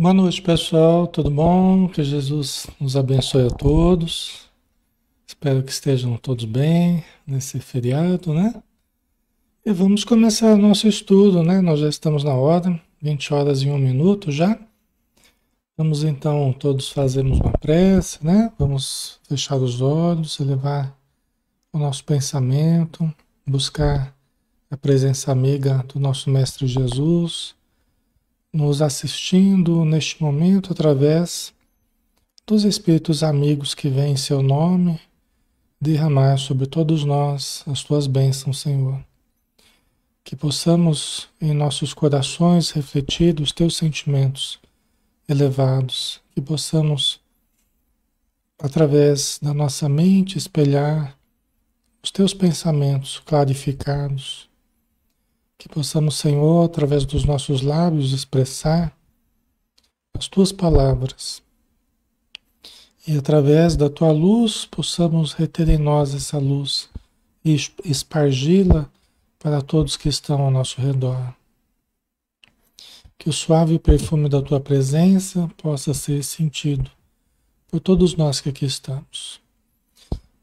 Boa noite, pessoal. Tudo bom? Que Jesus nos abençoe a todos. Espero que estejam todos bem nesse feriado, né? E vamos começar nosso estudo, né? Nós já estamos na hora, 20 horas e 1 minuto já. Vamos então todos fazermos uma prece, né? Vamos fechar os olhos, elevar o nosso pensamento, buscar a presença amiga do nosso Mestre Jesus, nos assistindo neste momento através dos Espíritos amigos que vêm em seu nome, derramar sobre todos nós as tuas bênçãos, Senhor. Que possamos em nossos corações refletir os teus sentimentos elevados, que possamos, através da nossa mente, espelhar os teus pensamentos clarificados, que possamos, Senhor, através dos nossos lábios, expressar as tuas palavras. E através da tua luz possamos reter em nós essa luz e espargi-la para todos que estão ao nosso redor. Que o suave perfume da tua presença possa ser sentido por todos nós que aqui estamos.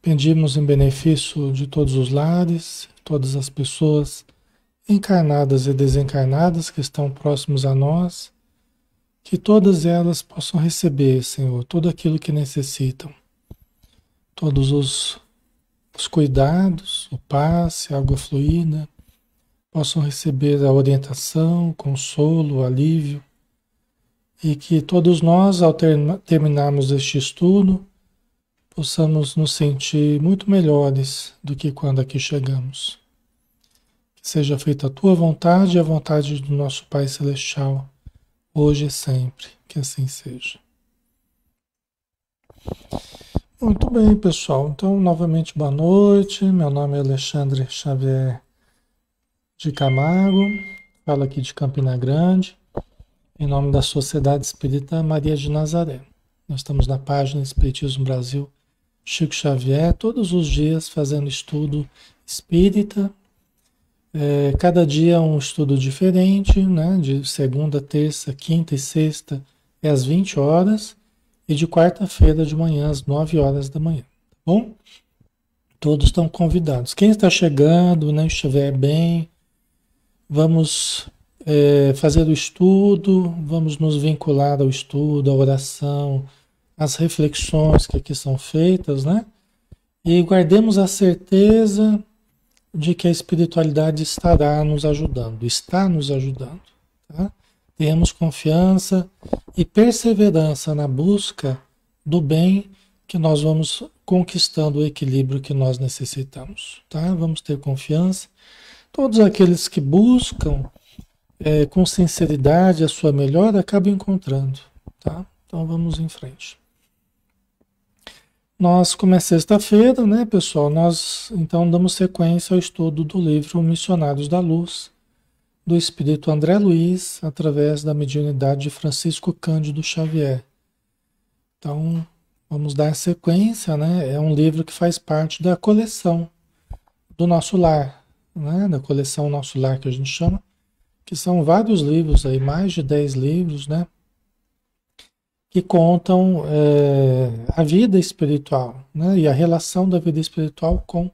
Pedimos em benefício de todos os lares, todas as pessoas encarnadas e desencarnadas que estão próximos a nós, que todas elas possam receber, Senhor, tudo aquilo que necessitam. Todos os cuidados, o passe, a água fluida, possam receber a orientação, o consolo, o alívio. E que todos nós, ao terminarmos este estudo, possamos nos sentir muito melhores do que quando aqui chegamos. Que seja feita a tua vontade e a vontade do nosso Pai Celestial, hoje e sempre. Que assim seja. Muito bem, pessoal. Então, novamente, boa noite. Meu nome é Alexandre Xavier de Camargo. Falo aqui de Campina Grande, em nome da Sociedade Espírita Maria de Nazaré. Nós estamos na página Espiritismo Brasil Chico Xavier, todos os dias fazendo estudo espírita. Cada dia um estudo diferente, né? De segunda, terça, quinta e sexta é às 20 horas. E de quarta-feira de manhã, às 9 horas da manhã. Tá bom? Todos estão convidados. Quem está chegando, né, estiver bem, vamos fazer o estudo, vamos nos vincular ao estudo, à oração, às reflexões que aqui são feitas, né? E guardemos a certeza de que a espiritualidade estará nos ajudando, está nos ajudando, tá? Tenhamos confiança e perseverança na busca do bem, que nós vamos conquistando o equilíbrio que nós necessitamos, tá? Vamos ter confiança. Todos aqueles que buscam com sinceridade a sua melhora acabam encontrando, tá? Então vamos em frente. Nós, como é sexta-feira, né, pessoal, nós então damos sequência ao estudo do livro Missionários da Luz, do Espírito André Luiz, através da mediunidade de Francisco Cândido Xavier. Então, vamos dar sequência, né? É um livro que faz parte da coleção do Nosso Lar, né? Da coleção Nosso Lar, que a gente chama, que são vários livros aí, mais de 10 livros, né? Que contam a vida espiritual, né? E a relação da vida espiritual com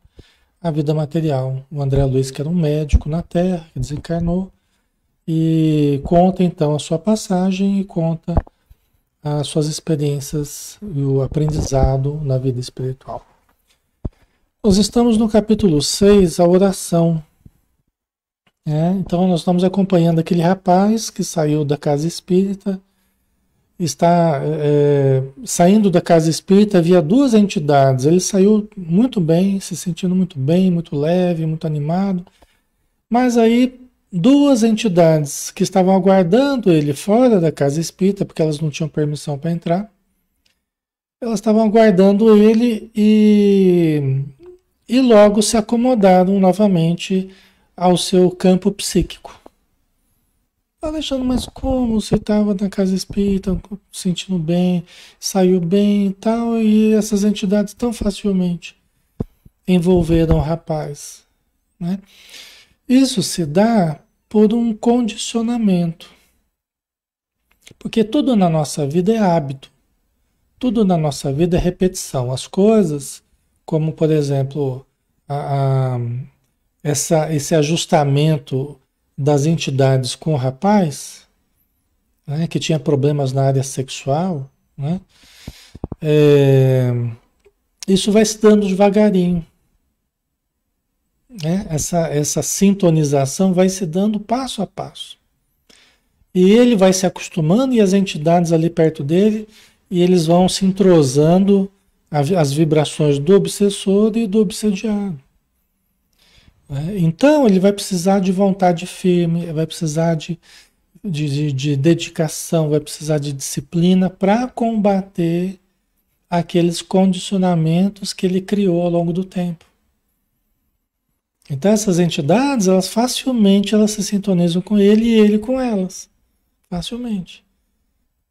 a vida material. O André Luiz, que era um médico na Terra, que desencarnou, e conta então a sua passagem e conta as suas experiências e o aprendizado na vida espiritual. Nós estamos no capítulo 6, a oração. Então nós estamos acompanhando aquele rapaz que saiu da casa espírita, está saindo da casa espírita, havia duas entidades. Ele saiu muito bem, se sentindo muito bem, muito leve, muito animado. Mas aí duas entidades que estavam aguardando ele fora da casa espírita, porque elas não tinham permissão para entrar, elas estavam aguardando ele e logo se acomodaram novamente ao seu campo psíquico. Alexandre, mas como você estava na casa espírita, sentindo bem, saiu bem e tal, e essas entidades tão facilmente envolveram o rapaz, né? Isso se dá por um condicionamento. Porque tudo na nossa vida é hábito, tudo na nossa vida é repetição. As coisas, como por exemplo, a, a- esse ajustamento das entidades com o rapaz, né, que tinha problemas na área sexual, né, é, isso vai se dando devagarinho. Né? Essa sintonização vai se dando passo a passo. E ele vai se acostumando e as entidades ali perto dele, e eles vão se entrosando as vibrações do obsessor e do obsediado. Né? Então ele vai precisar de vontade firme, vai precisar de dedicação, vai precisar de disciplina para combater aqueles condicionamentos que ele criou ao longo do tempo. Então essas entidades, elas facilmente elas se sintonizam com ele e ele com elas. Facilmente.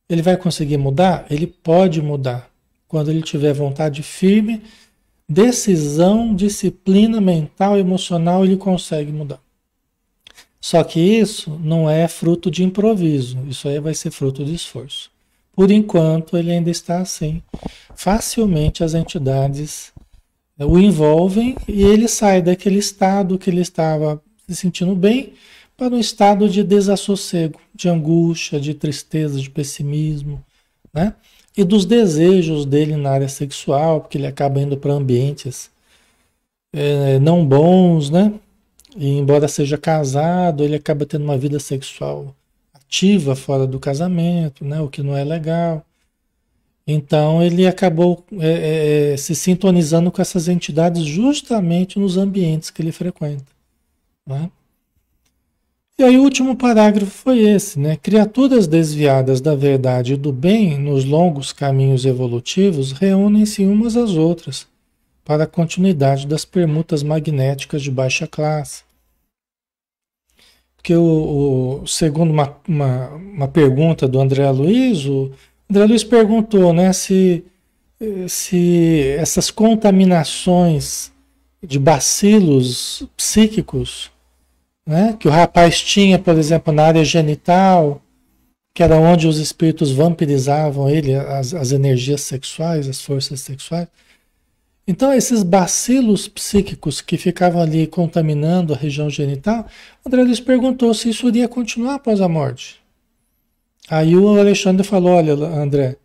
Ele vai conseguir mudar? Ele pode mudar. Quando ele tiver vontade firme, decisão, disciplina mental, emocional, ele consegue mudar. Só que isso não é fruto de improviso. Isso aí vai ser fruto de esforço. Por enquanto, ele ainda está assim. Facilmente as entidades o envolvem e ele sai daquele estado que ele estava se sentindo bem para um estado de desassossego, de angústia, de tristeza, de pessimismo, né? E dos desejos dele na área sexual, porque ele acaba indo para ambientes não bons, né? E embora seja casado, ele acaba tendo uma vida sexual ativa fora do casamento, né? O que não é legal. Então ele acabou se sintonizando com essas entidades justamente nos ambientes que ele frequenta. Né? E aí o último parágrafo foi esse, né? Criaturas desviadas da verdade e do bem nos longos caminhos evolutivos reúnem-se umas às outras para a continuidade das permutas magnéticas de baixa classe. Porque segundo uma pergunta do André Luiz, o André Luiz perguntou, né, se essas contaminações de bacilos psíquicos, né, que o rapaz tinha, por exemplo, na área genital, que era onde os espíritos vampirizavam ele, as energias sexuais, as forças sexuais. Então, esses bacilos psíquicos que ficavam ali contaminando a região genital, André Luiz perguntou se isso iria continuar após a morte. Aí o Alexandre falou, olha, André,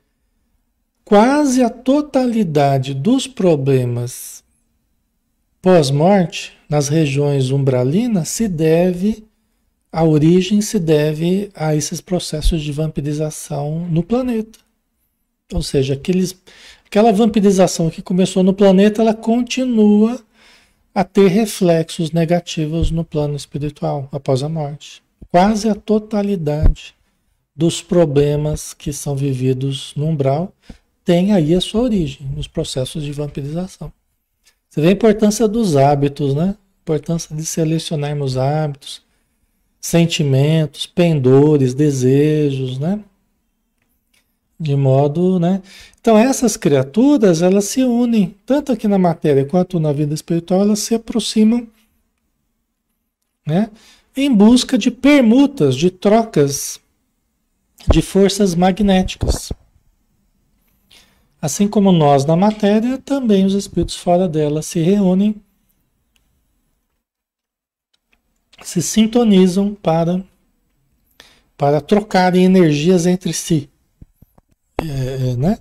quase a totalidade dos problemas pós-morte nas regiões umbralinas a origem se deve a esses processos de vampirização no planeta. Ou seja, aquela vampirização que começou no planeta, ela continua a ter reflexos negativos no plano espiritual após a morte. Quase a totalidade dos problemas que são vividos no umbral tem aí a sua origem nos processos de vampirização. Você vê a importância dos hábitos, né? A importância de selecionarmos hábitos, sentimentos, pendores, desejos, né? De modo, né? Então essas criaturas, elas se unem, tanto aqui na matéria quanto na vida espiritual, elas se aproximam, né? Em busca de permutas, de trocas de forças magnéticas. Assim como nós na matéria, também os espíritos fora dela se reúnem, se sintonizam para trocarem energias entre si, né?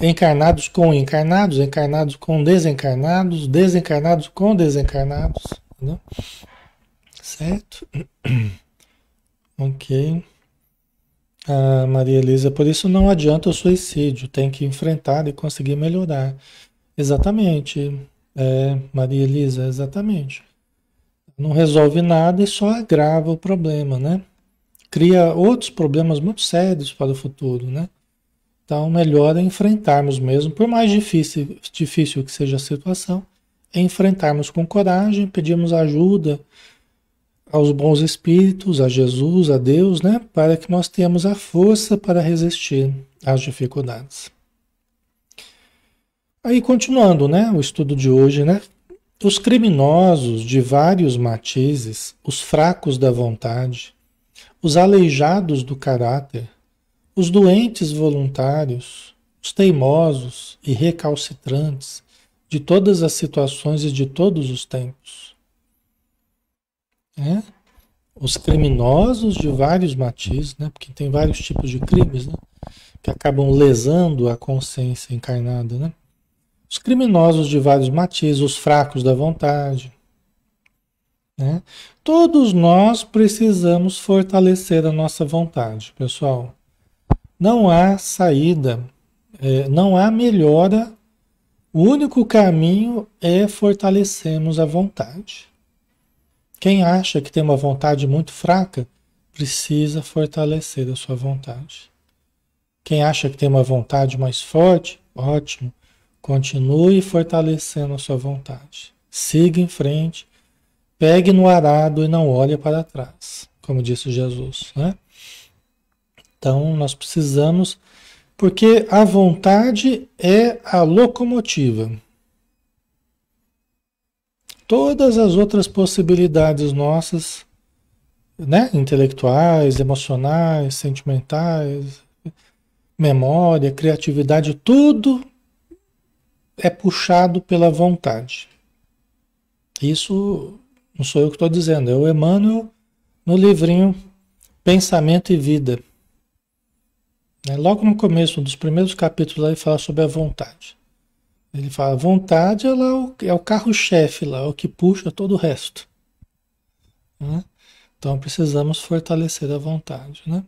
Encarnados com encarnados, encarnados com desencarnados, desencarnados com desencarnados, né? Certo? Ok. Ah, Maria Elisa, por isso não adianta o suicídio, tem que enfrentar e conseguir melhorar. Exatamente, Maria Elisa, exatamente. Não resolve nada e só agrava o problema, né? Cria outros problemas muito sérios para o futuro, né? Então, melhor é enfrentarmos mesmo, por mais difícil que seja a situação, é enfrentarmos com coragem, pedirmos ajuda aos bons espíritos, a Jesus, a Deus, né? Para que nós tenhamos a força para resistir às dificuldades. Aí, continuando, né? O estudo de hoje, né? Os criminosos de vários matizes, os fracos da vontade, os aleijados do caráter, Os doentes voluntários, os teimosos e recalcitrantes de todas as situações e de todos os tempos. Né? Os criminosos de vários matizes, né? Porque tem vários tipos de crimes, né? Que acabam lesando a consciência encarnada, né? Os criminosos de vários matizes, os fracos da vontade, né? Todos nós precisamos fortalecer a nossa vontade, pessoal. Não há saída, não há melhora. O único caminho é fortalecermos a vontade. Quem acha que tem uma vontade muito fraca, precisa fortalecer a sua vontade. Quem acha que tem uma vontade mais forte, ótimo. Continue fortalecendo a sua vontade. Siga em frente. Pegue no arado e não olhe para trás, como disse Jesus, né? Então, nós precisamos, porque a vontade é a locomotiva. Todas as outras possibilidades nossas, né, intelectuais, emocionais, sentimentais, memória, criatividade, tudo é puxado pela vontade. Isso não sou eu que estou dizendo, é o Emmanuel no livrinho Pensamento e Vida. Logo no começo, um dos primeiros capítulos, ele fala sobre a vontade. Ele fala, a vontade ela é o carro-chefe lá, é o que puxa todo o resto. Né? Então precisamos fortalecer a vontade. Né?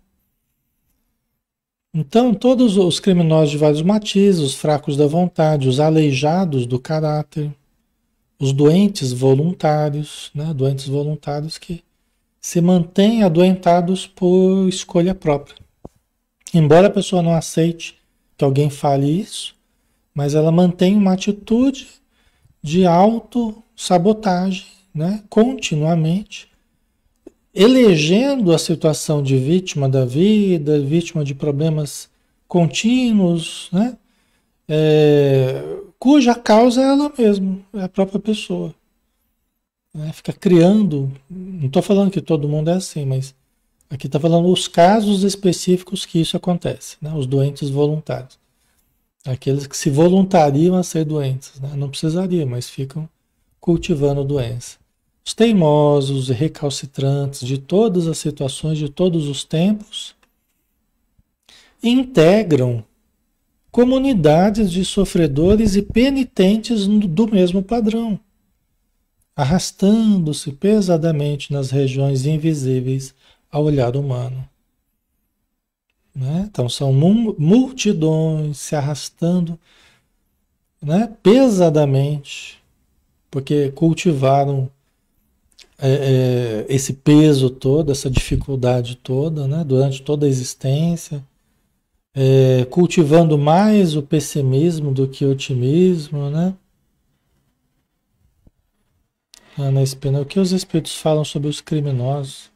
Então, todos os criminosos de vários matizes, os fracos da vontade, os aleijados do caráter, os doentes voluntários, né? Doentes voluntários que se mantêm adoentados por escolha própria. Embora a pessoa não aceite que alguém fale isso, mas ela mantém uma atitude de autossabotagem, né? Continuamente, elegendo a situação de vítima da vida, vítima de problemas contínuos, né? Cuja causa é ela mesma, é a própria pessoa. Né? Fica criando, não estou falando que todo mundo é assim, mas aqui está falando os casos específicos que isso acontece, né? Os doentes voluntários. Aqueles que se voluntariam a ser doentes, né? Não precisariam, mas ficam cultivando doença. Os teimosos e recalcitrantes de todas as situações, de todos os tempos, integram comunidades de sofredores e penitentes do mesmo padrão, arrastando-se pesadamente nas regiões invisíveis ao olhar humano. Né? Então são multidões se arrastando, né? Pesadamente, porque cultivaram esse peso todo, essa dificuldade toda, né? Durante toda a existência, cultivando mais o pessimismo do que o otimismo, né? Ana Espina, o que os espíritos falam sobre os criminosos?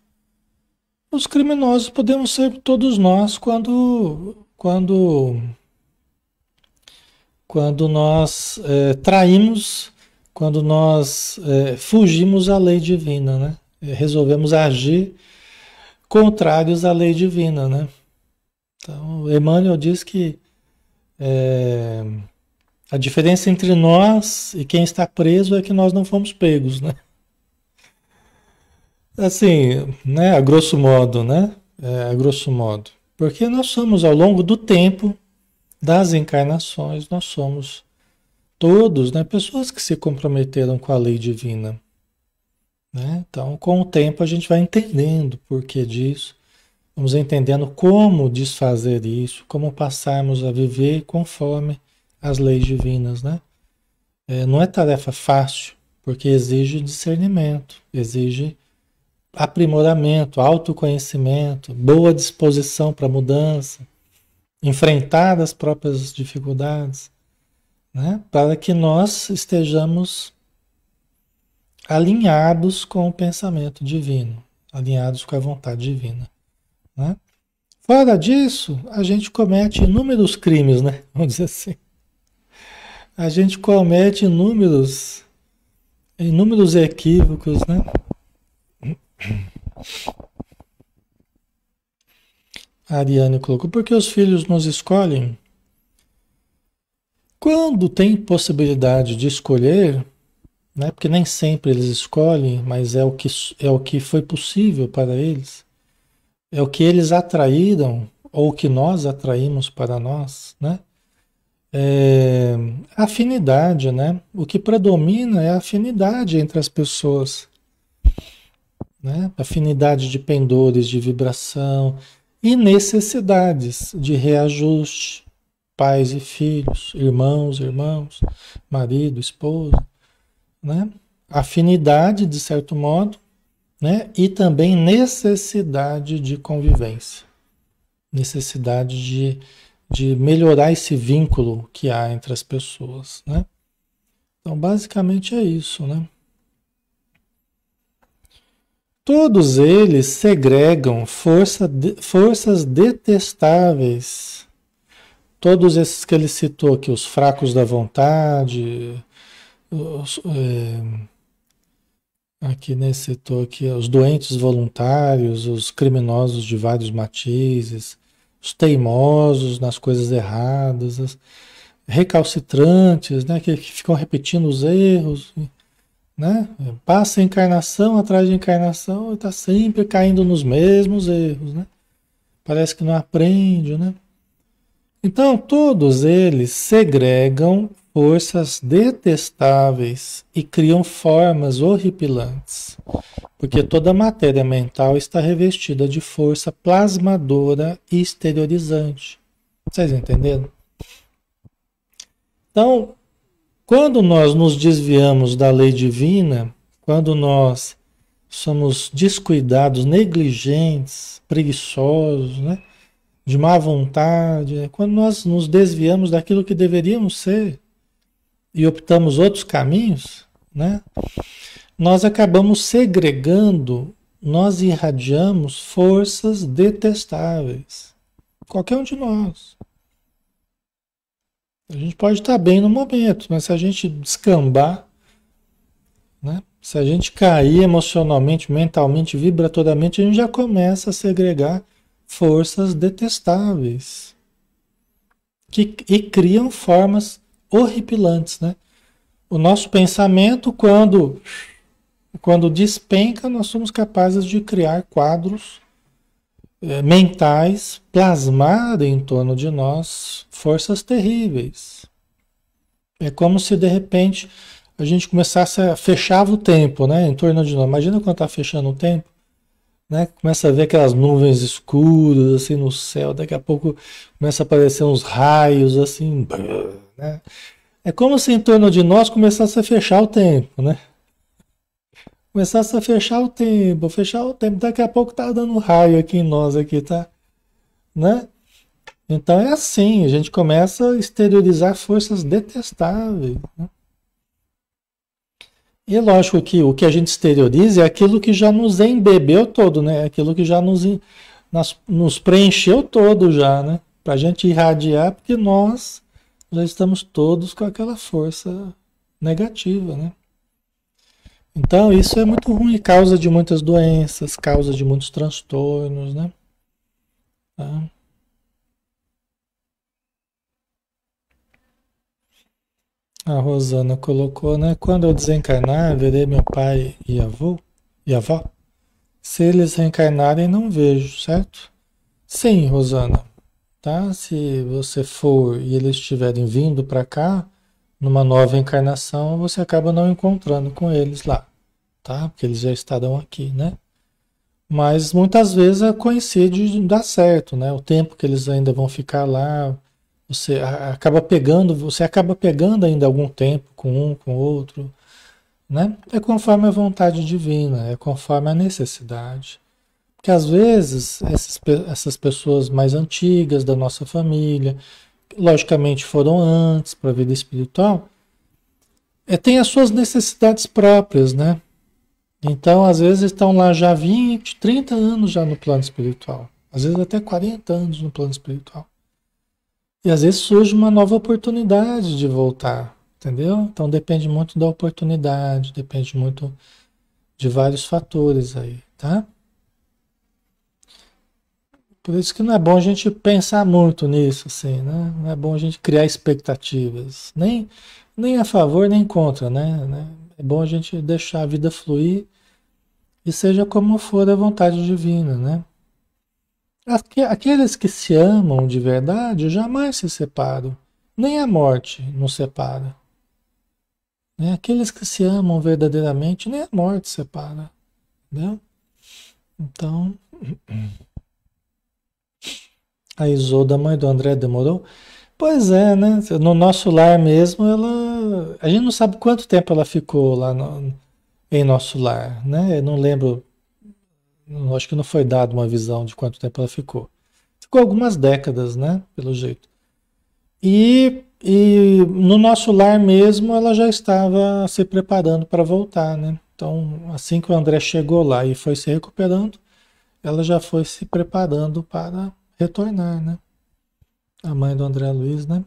Os criminosos podemos ser todos nós quando nós traímos, quando nós fugimos à lei divina, né? Resolvemos agir contrários à lei divina, né? Então, Emmanuel diz que a diferença entre nós e quem está preso é que nós não fomos pegos, né? Assim, né? A grosso modo, né? A grosso modo. Porque nós somos, ao longo do tempo, das encarnações, nós somos todos, né? Pessoas que se comprometeram com a lei divina. Né? Então, com o tempo, a gente vai entendendo o porquê disso. Vamos entendendo como desfazer isso, como passarmos a viver conforme as leis divinas, né? Não é tarefa fácil, porque exige discernimento, exige aprimoramento, autoconhecimento, boa disposição para mudança, enfrentar as próprias dificuldades, né? Para que nós estejamos alinhados com o pensamento divino, alinhados com a vontade divina. Né? Fora disso, a gente comete inúmeros crimes, né? Vamos dizer assim. A gente comete inúmeros equívocos, né? A Ariane colocou, porque os filhos nos escolhem. Quando tem possibilidade de escolher, né? Porque nem sempre eles escolhem, mas é o que foi possível para eles, é o que eles atraíram ou o que nós atraímos para nós, né? É, afinidade, né? O que predomina é a afinidade entre as pessoas, né? Afinidade de pendores, de vibração e necessidades de reajuste, pais e filhos, irmãos, marido, esposa, né? Afinidade, de certo modo, né? E também necessidade de convivência, necessidade de melhorar esse vínculo que há entre as pessoas, né? Então, basicamente é isso, né? Todos eles segregam forças detestáveis. Todos esses que ele citou aqui, os fracos da vontade, os, aqui, né, citou aqui os doentes voluntários, os criminosos de vários matizes, os teimosos nas coisas erradas, os recalcitrantes, né, que ficam repetindo os erros, né? Passa encarnação atrás de encarnação e está sempre caindo nos mesmos erros, né? Parece que não aprende, né? Então, todos eles segregam forças detestáveis e criam formas horripilantes, porque toda a matéria mental está revestida de força plasmadora e exteriorizante. Vocês entenderam? Então, quando nós nos desviamos da lei divina, quando nós somos descuidados, negligentes, preguiçosos, né? De má vontade, quando nós nos desviamos daquilo que deveríamos ser e optamos outros caminhos, né? Nós acabamos segregando, nós irradiamos forças detestáveis. Qualquer um de nós. A gente pode estar bem no momento, mas se a gente descambar, né? Se a gente cair emocionalmente, mentalmente, vibratoriamente, a gente já começa a segregar forças detestáveis e criam formas horripilantes, né? O nosso pensamento, quando despenca, nós somos capazes de criar quadros mentais, plasmar em torno de nós forças terríveis. É como se de repente a gente começasse a fechar o tempo, né, em torno de nós. Imagina quando está fechando o tempo, né? Começa a ver aquelas nuvens escuras assim no céu, daqui a pouco começa a aparecer uns raios assim, né? É como se em torno de nós começasse a fechar o tempo, né? Começasse a fechar o tempo, daqui a pouco tá dando um raio aqui em nós aqui, tá? Né? Então é assim, a gente começa a exteriorizar forças detestáveis, né? E é lógico que o que a gente exterioriza é aquilo que já nos embebeu todo, né? Aquilo que já nos preencheu todo já, né? Para a gente irradiar, porque nós já estamos todos com aquela força negativa, né? Então isso é muito ruim, causa de muitas doenças, causa de muitos transtornos, né? Tá? A Rosana colocou, né? Quando eu desencarnar, verei meu pai e avó. Se eles reencarnarem, não vejo, certo? Sim, Rosana, tá? Se você for e eles estiverem vindo para cá, numa nova encarnação, você acaba não encontrando com eles lá, tá? Porque eles já estarão aqui, né? Mas muitas vezes coincide de dar certo, né? O tempo que eles ainda vão ficar lá, você acaba pegando ainda algum tempo com um, com o outro, né? É conforme a vontade divina, é conforme a necessidade. Porque às vezes essas pessoas mais antigas da nossa família, logicamente foram antes para a vida espiritual, têm as suas necessidades próprias, né? Então, às vezes estão lá já 20, 30 anos já no plano espiritual. Às vezes até 40 anos no plano espiritual. E às vezes surge uma nova oportunidade de voltar, entendeu? Então depende muito da oportunidade, depende muito de vários fatores aí, tá? Por isso que não é bom a gente pensar muito nisso, assim, né? Não é bom a gente criar expectativas, nem a favor nem contra, né? É bom a gente deixar a vida fluir e seja como for a vontade divina, né? Aqueles que se amam de verdade jamais se separam, nem a morte nos separa, né? Aqueles que se amam verdadeiramente, nem a morte separa, entendeu? Então, a Isolda, mãe do André, demorou? Pois é, né? No nosso lar mesmo, a gente não sabe quanto tempo ela ficou lá em nosso lar, né? Eu não lembro, acho que não foi dado uma visão de quanto tempo ela ficou. Ficou algumas décadas, né? Pelo jeito. E no nosso lar mesmo, ela já estava se preparando para voltar, né? Então, assim que o André chegou lá e foi se recuperando, ela já foi se preparando para retornar, né? A mãe do André Luiz, né?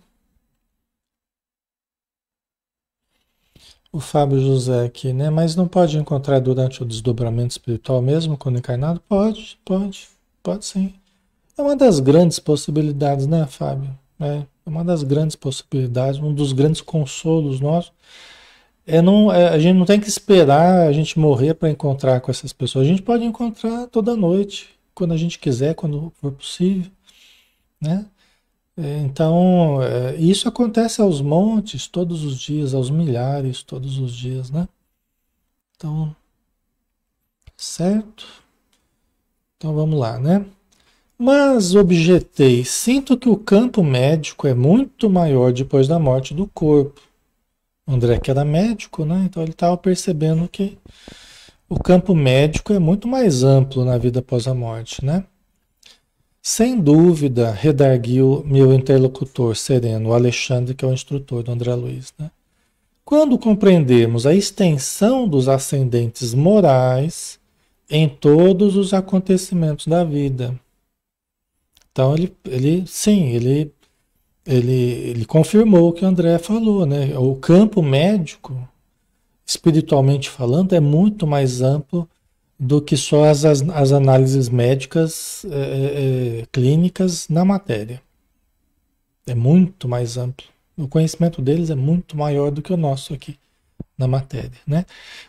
O Fábio José aqui, né? Mas não pode encontrar durante o desdobramento espiritual mesmo, quando encarnado? Pode sim. É uma das grandes possibilidades, né, Fábio? É uma das grandes possibilidades, um dos grandes consolos nossos. A gente não tem que esperar a gente morrer para encontrar com essas pessoas. A gente pode encontrar toda noite, quando a gente quiser, quando for possível, né? Então, isso acontece aos montes, todos os dias, aos milhares, todos os dias, né? Então, certo? Então vamos lá, né? Mas objetei, sinto que o campo médico é muito maior depois da morte do corpo. O André, que era médico, né? Então ele estava percebendo que o campo médico é muito mais amplo na vida após a morte, né? Sem dúvida, redarguiu meu interlocutor sereno, o Alexandre, que é o instrutor do André Luiz, né? Quando compreendemos a extensão dos ascendentes morais em todos os acontecimentos da vida. Então ele confirmou o que o André falou, né? O campo médico, espiritualmente falando, é muito mais amplo do que só as análises médicas clínicas na matéria. É muito mais amplo. O conhecimento deles é muito maior do que o nosso aqui na matéria, né?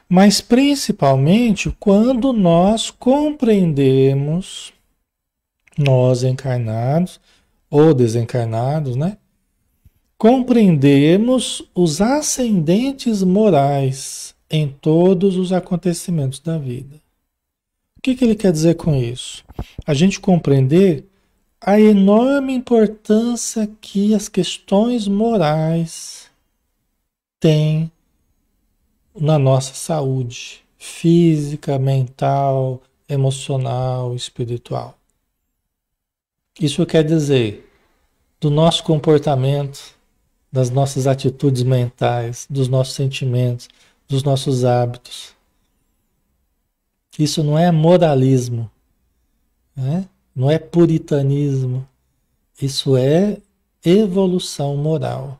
Mas principalmente quando nós compreendemos, nós encarnados ou desencarnados, né? Compreendemos os ascendentes morais em todos os acontecimentos da vida. O que ele quer dizer com isso? A gente compreender a enorme importância que as questões morais têm na nossa saúde física, mental, emocional, espiritual. Isso quer dizer do nosso comportamento, das nossas atitudes mentais, dos nossos sentimentos, dos nossos hábitos. Isso não é moralismo, né? Não é puritanismo. Isso é evolução moral.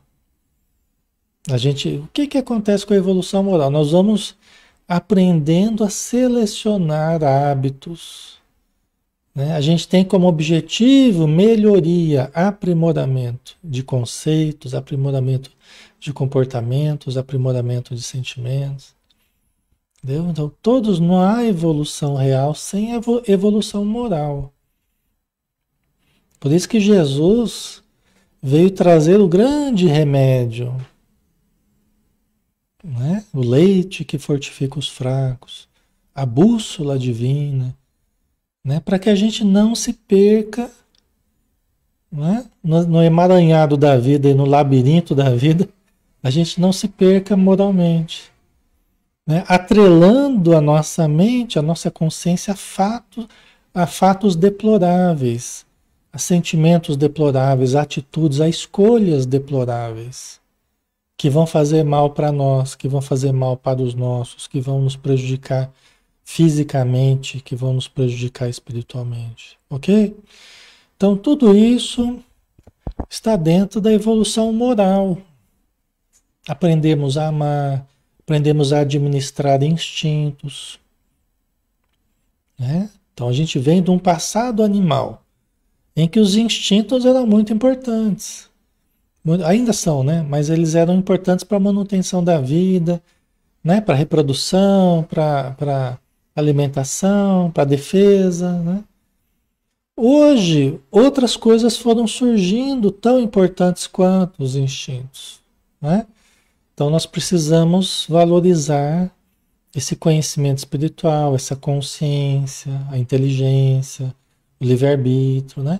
O que acontece com a evolução moral? Nós vamos aprendendo a selecionar hábitos, né? A gente tem como objetivo melhoria, aprimoramento de conceitos, aprimoramento de comportamentos, aprimoramento de sentimentos. Entendeu? Então, não há evolução real sem evolução moral. Por isso que Jesus veio trazer o grande remédio, né? O leite que fortifica os fracos, a bússola divina, né? Para que a gente não se perca, né? No emaranhado da vida e no labirinto da vida, a gente não se perca moralmente, né? Atrelando a nossa mente, a nossa consciência a fatos deploráveis, a sentimentos deploráveis, a atitudes, a escolhas deploráveis, que vão fazer mal para nós, que vão fazer mal para os nossos, que vão nos prejudicar fisicamente, que vão nos prejudicar espiritualmente, ok? Então tudo isso está dentro da evolução moral. Aprendemos a amar, aprendemos a administrar instintos, né? Então a gente vem de um passado animal. em que os instintos eram muito importantes. Ainda são, né? Mas eles eram importantes para a manutenção da vida, né? Para reprodução, para alimentação, para defesa, né? Hoje, outras coisas foram surgindo tão importantes quanto os instintos, né? Então nós precisamos valorizar esse conhecimento espiritual, essa consciência, a inteligência, o livre-arbítrio, né?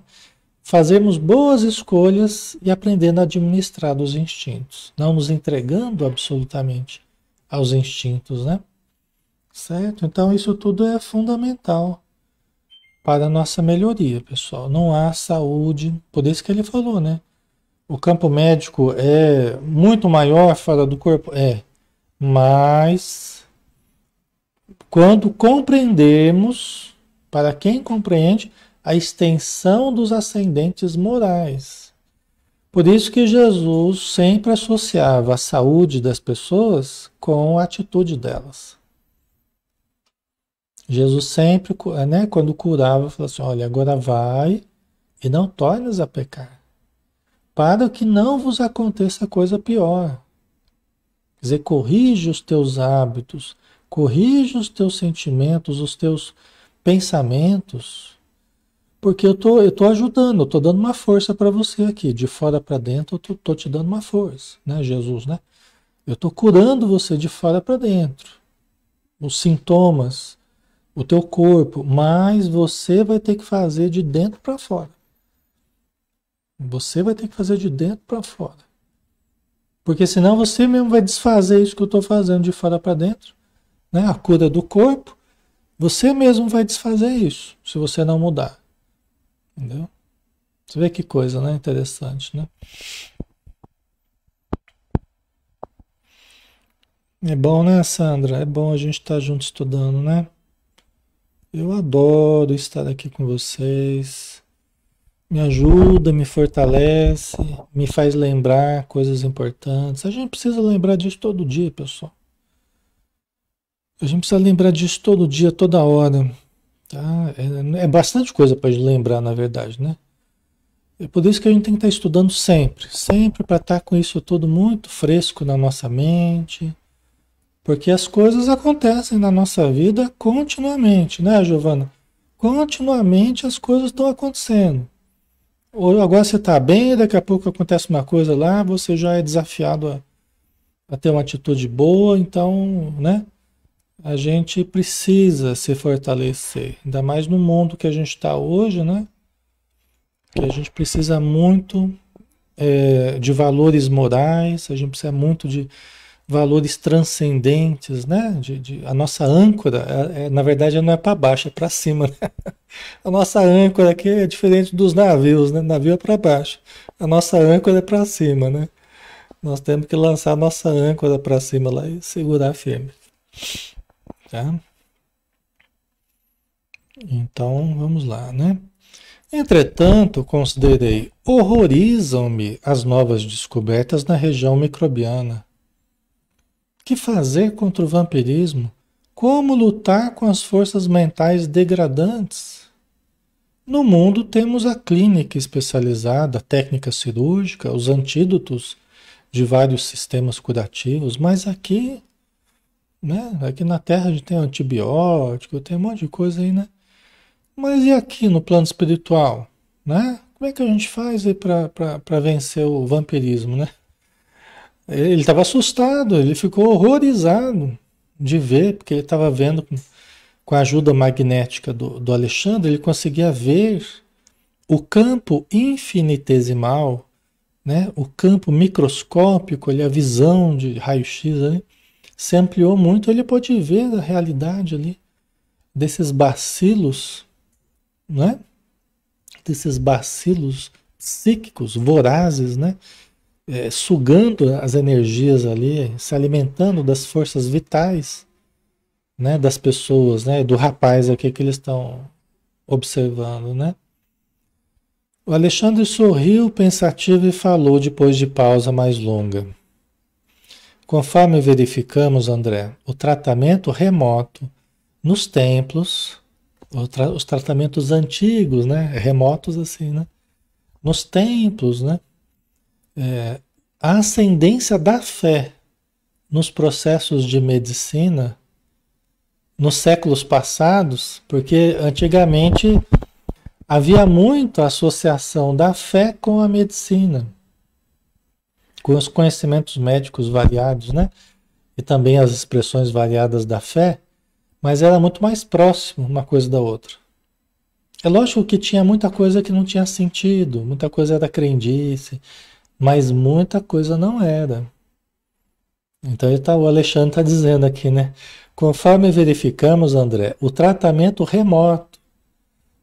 Fazermos boas escolhas e aprendendo a administrar os instintos, não nos entregando absolutamente aos instintos, né? Certo? Então isso tudo é fundamental para a nossa melhoria, pessoal. Não há saúde, por isso que ele falou, né? O campo médico é muito maior fora do corpo? É, mas quando compreendemos, para quem compreende, a extensão dos ascendentes morais. Por isso que Jesus sempre associava a saúde das pessoas com a atitude delas. Jesus sempre, né, quando curava, falava assim, olha, agora vai e não tornes a pecar, para que não vos aconteça coisa pior. Quer dizer, corrige os teus hábitos, corrige os teus sentimentos, os teus pensamentos, porque eu tô ajudando, eu tô dando uma força para você aqui, de fora para dentro, eu tô te dando uma força, né, Jesus, né? Eu tô curando você de fora para dentro, os sintomas, o teu corpo, mas você vai ter que fazer de dentro para fora. Você vai ter que fazer de dentro para fora. Porque senão você mesmo vai desfazer isso que eu estou fazendo de fora para dentro, né? A cura do corpo, você mesmo vai desfazer isso, se você não mudar. Entendeu? Você vê que coisa, né? Interessante, né? É bom, né, Sandra? É bom a gente estar junto estudando, né? Eu adoro estar aqui com vocês. Me ajuda, me fortalece, me faz lembrar coisas importantes. A gente precisa lembrar disso todo dia, pessoal. A gente precisa lembrar disso todo dia, toda hora. Tá? É bastante coisa para lembrar, na verdade, né? É por isso que a gente tem que estar estudando sempre, sempre para estar com isso tudo muito fresco na nossa mente, porque as coisas acontecem na nossa vida continuamente, né, Giovana? Continuamente as coisas estão acontecendo. Ou agora você está bem, daqui a pouco acontece uma coisa lá, você já é desafiado a ter uma atitude boa, então, né? A gente precisa se fortalecer, ainda mais no mundo que a gente está hoje, né? Que a gente precisa muito de valores morais, a gente precisa muito de valores transcendentes, né? A nossa âncora, na verdade, não é para baixo, é para cima, né? A nossa âncora aqui é diferente dos navios, né? O navio é para baixo, a nossa âncora é para cima, né? Nós temos que lançar a nossa âncora para cima lá e segurar firme, tá? Então, vamos lá, né? Entretanto, considerei, horrorizam-me as novas descobertas na região microbiana. Que fazer contra o vampirismo? Como lutar com as forças mentais degradantes? No mundo temos a clínica especializada, a técnica cirúrgica, os antídotos de vários sistemas curativos, mas aqui, né? Aqui na Terra a gente tem antibiótico, tem um monte de coisa aí, né? Mas e aqui no plano espiritual, né? Como é que a gente faz aí para vencer o vampirismo, né? Ele estava assustado, ele ficou horrorizado de ver, porque ele estava vendo com a ajuda magnética do Alexandre, ele conseguia ver o campo infinitesimal, né? O campo microscópico, ali, a visão de raio-x ali, se ampliou muito, ele pôde ver a realidade ali desses bacilos, né? Desses bacilos psíquicos, vorazes, né? Sugando as energias ali, se alimentando das forças vitais, né? Das pessoas, né? Do rapaz aqui que eles estão observando, né? O Alexandre sorriu pensativo e falou depois de pausa mais longa. Conforme verificamos, André, o tratamento remoto nos templos Os tratamentos antigos, né? Remotos assim, né? Nos templos, né? A ascendência da fé nos processos de medicina nos séculos passados, porque antigamente havia muito associação da fé com a medicina, com os conhecimentos médicos variados, né? E também as expressões variadas da fé, mas era muito mais próximo uma coisa da outra. É lógico que tinha muita coisa que não tinha sentido, muita coisa era crendice, mas muita coisa não era. Então o Alexandre está dizendo aqui, né? Conforme verificamos, André, o tratamento remoto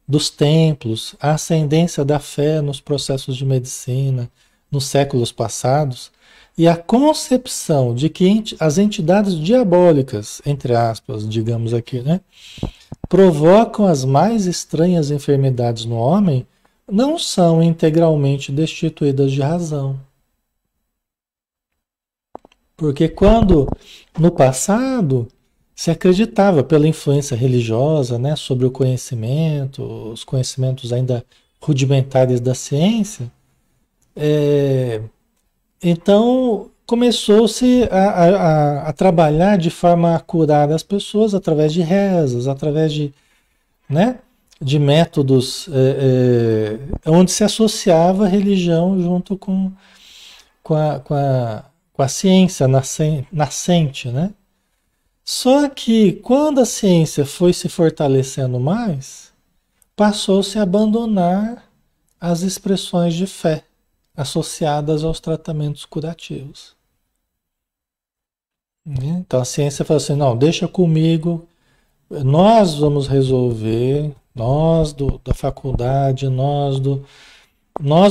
dos templos, a ascendência da fé nos processos de medicina nos séculos passados e a concepção de que as entidades diabólicas, entre aspas, digamos aqui, né, provocam as mais estranhas enfermidades no homem, não são integralmente destituídas de razão. Porque quando, no passado, se acreditava pela influência religiosa, né, sobre o conhecimento, os conhecimentos ainda rudimentares da ciência, é, então começou-se a trabalhar de forma a curar as pessoas através de rezas, através de, né, de métodos onde se associava a religião junto com com a ciência nascente, né? Só que quando a ciência foi se fortalecendo mais, passou-se a abandonar as expressões de fé associadas aos tratamentos curativos. Né? Então a ciência falou assim, não, deixa comigo, nós vamos resolver, nós da faculdade, nós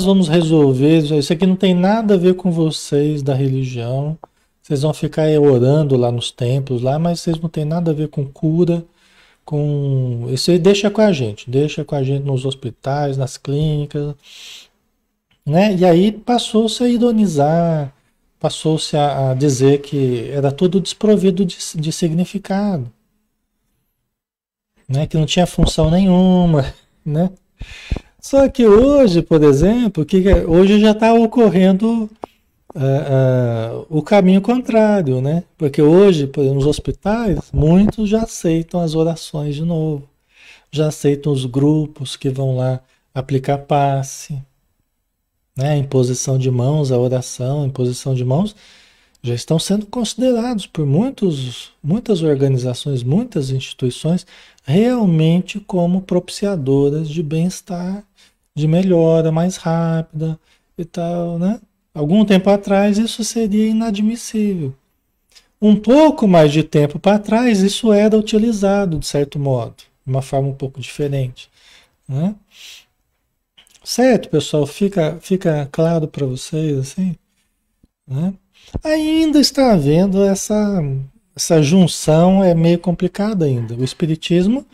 vamos resolver, isso aqui não tem nada a ver com vocês da religião, vocês vão ficar orando lá nos templos, lá, mas vocês não tem nada a ver com cura, com isso aí deixa com a gente nos hospitais, nas clínicas, né? E aí passou-se a ironizar, passou-se a dizer que era tudo desprovido de significado, né? Que não tinha função nenhuma, né? Só que hoje, por exemplo, hoje já está ocorrendo o caminho contrário, né? Porque hoje, por exemplo, nos hospitais, muitos já aceitam as orações de novo, já aceitam os grupos que vão lá aplicar passe, né? A imposição de mãos, a oração, a imposição de mãos, já estão sendo considerados por muitas organizações, muitas instituições, realmente como propiciadoras de bem-estar, de melhora mais rápida e tal, né? Algum tempo atrás isso seria inadmissível. Um pouco mais de tempo para trás isso era utilizado de certo modo, de uma forma um pouco diferente, né? Certo, pessoal? Fica claro para vocês assim, né? Ainda está havendo essa junção, é meio complicada ainda. O espiritismo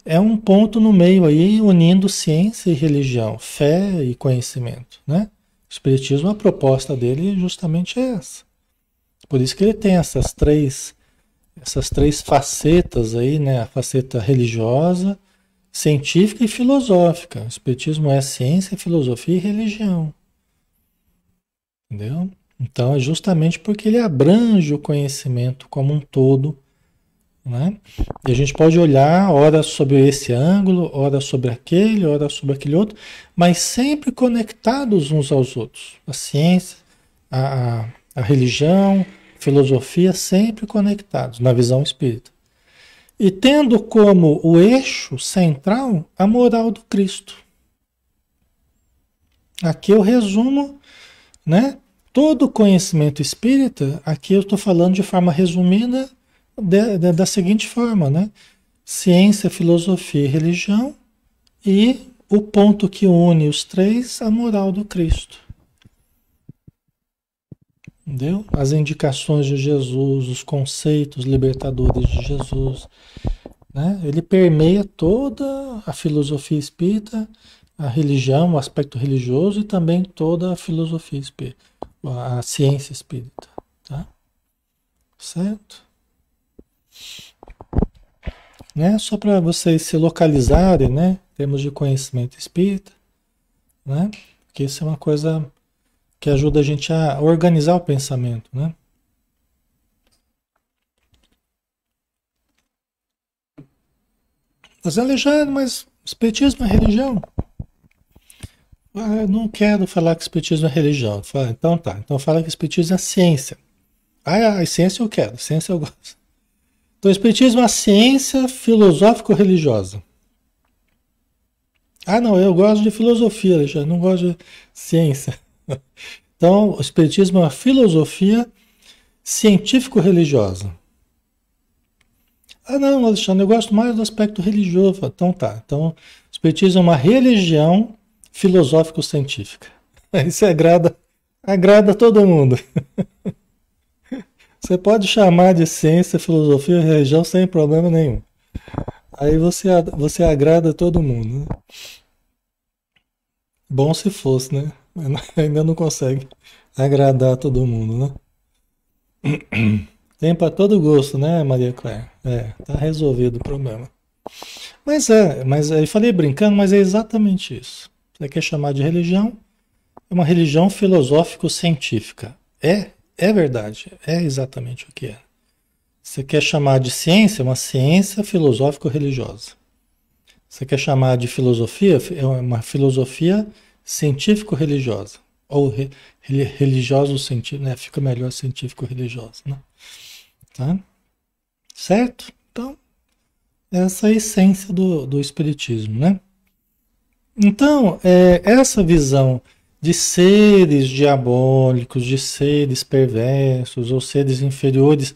é um ponto no meio aí, unindo ciência e religião, fé e conhecimento, né? O espiritismo, a proposta dele justamente é essa. Por isso que ele tem essas três facetas aí, né? A faceta religiosa, científica e filosófica. O espiritismo é ciência, filosofia e religião. Entendeu? Então é justamente porque ele abrange o conhecimento como um todo, né? E a gente pode olhar, ora sobre esse ângulo, ora sobre aquele outro, mas sempre conectados uns aos outros. A ciência, a religião, a filosofia, sempre conectados na visão espírita. E tendo como o eixo central a moral do Cristo. Aqui eu resumo, né? Todo conhecimento espírita, aqui eu estou falando de forma resumida, da seguinte forma, né? Ciência, filosofia e religião, e o ponto que une os três, a moral do Cristo. Entendeu? As indicações de Jesus, os conceitos libertadores de Jesus, né? Ele permeia toda a filosofia espírita, a religião, o aspecto religioso e também toda a filosofia espírita, a ciência espírita, tá? Certo? né? Só para vocês se localizarem, né? Em termos de conhecimento espírita, né? Porque isso é uma coisa que ajuda a gente a organizar o pensamento, né? Mas Alexandre, mas espiritismo é religião? Ah, eu não quero falar que espiritismo é religião. Fala, então tá, então fala que espiritismo é ciência. Ah, a ciência eu quero, ciência eu gosto. Então, espiritismo é a ciência filosófico-religiosa. Ah, não, eu gosto de filosofia, Alexandre, não gosto de ciência. Então, o espiritismo é uma filosofia científico-religiosa. Ah, não, Alexandre, eu gosto mais do aspecto religioso. Então tá. Então, o espiritismo é uma religião filosófico-científica. Isso agrada todo mundo. Você pode chamar de ciência, filosofia e religião sem problema nenhum. Aí você agrada todo mundo, né? Bom se fosse, né? Mas ainda não consegue agradar todo mundo, né? Tem para todo gosto, né, Maria Clara? Tá resolvido o problema. Mas eu falei brincando, mas é exatamente isso. Você quer chamar de religião? É uma religião filosófico-científica. É verdade, é exatamente o que é. Você quer chamar de ciência? É uma ciência filosófico-religiosa. Você quer chamar de filosofia? É uma filosofia científico-religiosa. Ou religioso-científico, né? Fica melhor científico-religiosa, né? Tá? Certo? Então, essa é a essência do espiritismo, né? Então, essa visão de seres diabólicos, de seres perversos ou seres inferiores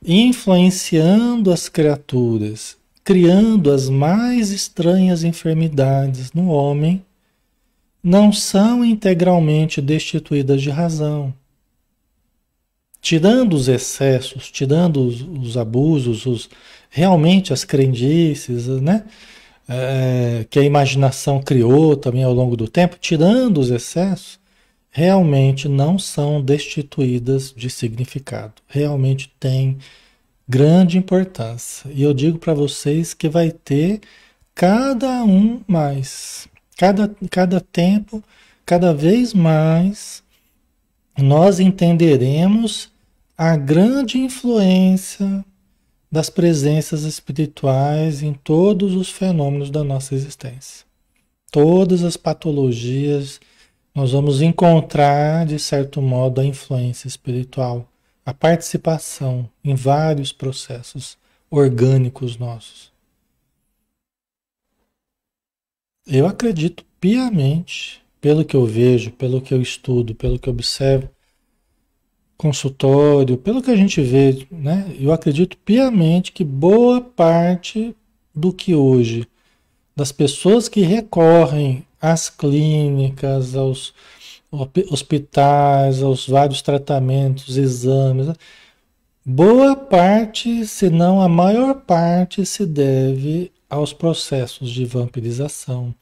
influenciando as criaturas, criando as mais estranhas enfermidades no homem, não são integralmente destituídas de razão. Tirando os excessos, tirando os abusos, realmente as crendices, né? Que a imaginação criou também ao longo do tempo, tirando os excessos, realmente não são destituídas de significado. Realmente tem grande importância. E eu digo para vocês que vai ter cada um mais. Cada tempo, cada vez mais, nós entenderemos a grande influência das presenças espirituais em todos os fenômenos da nossa existência. Todas as patologias, nós vamos encontrar, de certo modo, a influência espiritual, a participação em vários processos orgânicos nossos. Eu acredito piamente, pelo que eu vejo, pelo que eu estudo, pelo que eu observo, consultório, pelo que a gente vê, né? Eu acredito piamente que boa parte do que hoje, das pessoas que recorrem às clínicas, aos hospitais, aos vários tratamentos, exames, né? Boa parte, se não a maior parte, se deve aos processos de vampirização,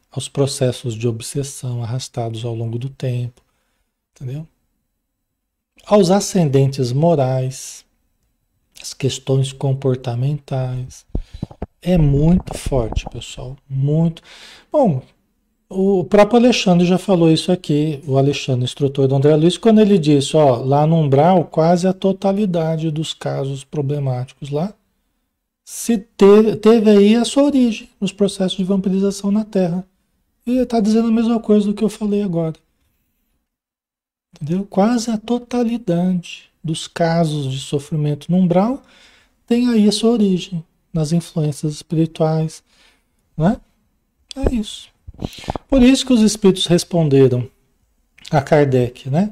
aos processos de obsessão arrastados ao longo do tempo, entendeu? Aos ascendentes morais, as questões comportamentais. É muito forte, pessoal, muito. Bom, o próprio Alexandre já falou isso aqui, o Alexandre, instrutor do André Luiz, quando ele disse, ó, lá no umbral, quase a totalidade dos casos problemáticos lá teve aí a sua origem nos processos de vampirização na Terra. E ele está dizendo a mesma coisa do que eu falei agora. Entendeu? Quase a totalidade dos casos de sofrimento no umbral tem aí a sua origem nas influências espirituais, né? É isso. Por isso que os espíritos responderam a Kardec, né?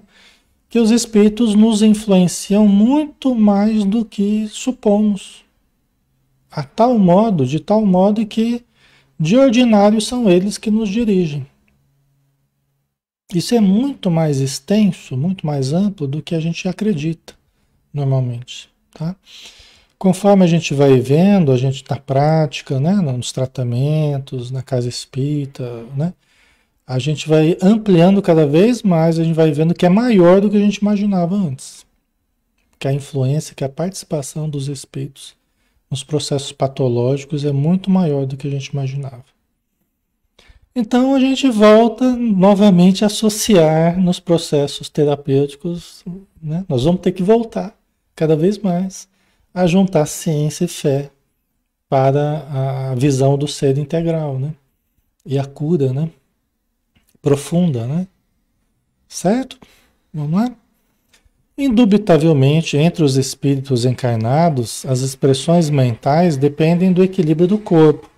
Que os espíritos nos influenciam muito mais do que supomos. De tal modo que de ordinário são eles que nos dirigem. Isso é muito mais extenso, muito mais amplo do que a gente acredita normalmente, tá? Conforme a gente vai vendo, a gente na prática, né, nos tratamentos, na casa espírita, né, a gente vai ampliando cada vez mais, a gente vai vendo que é maior do que a gente imaginava antes. Que a influência, que a participação dos espíritos nos processos patológicos é muito maior do que a gente imaginava. Então a gente volta novamente a associar nos processos terapêuticos, né? Nós vamos ter que voltar cada vez mais a juntar ciência e fé para a visão do ser integral, né? E a cura, né? Profunda, né? Certo? Vamos lá? Indubitavelmente, entre os espíritos encarnados, as expressões mentais dependem do equilíbrio do corpo,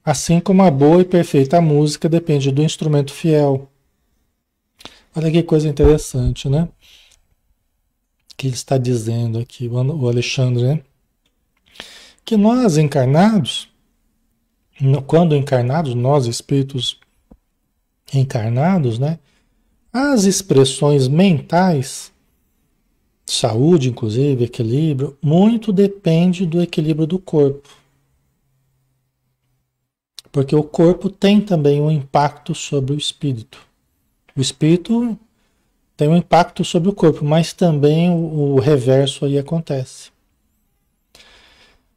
assim como a boa e perfeita música depende do instrumento fiel. Olha que coisa interessante, né? Que ele está dizendo aqui, o Alexandre, né? Que nós encarnados, quando encarnados, nós espíritos encarnados, né? As expressões mentais, saúde, inclusive, equilíbrio, muito depende do equilíbrio do corpo. Porque o corpo tem também um impacto sobre o espírito. O espírito tem um impacto sobre o corpo, mas também o reverso aí acontece.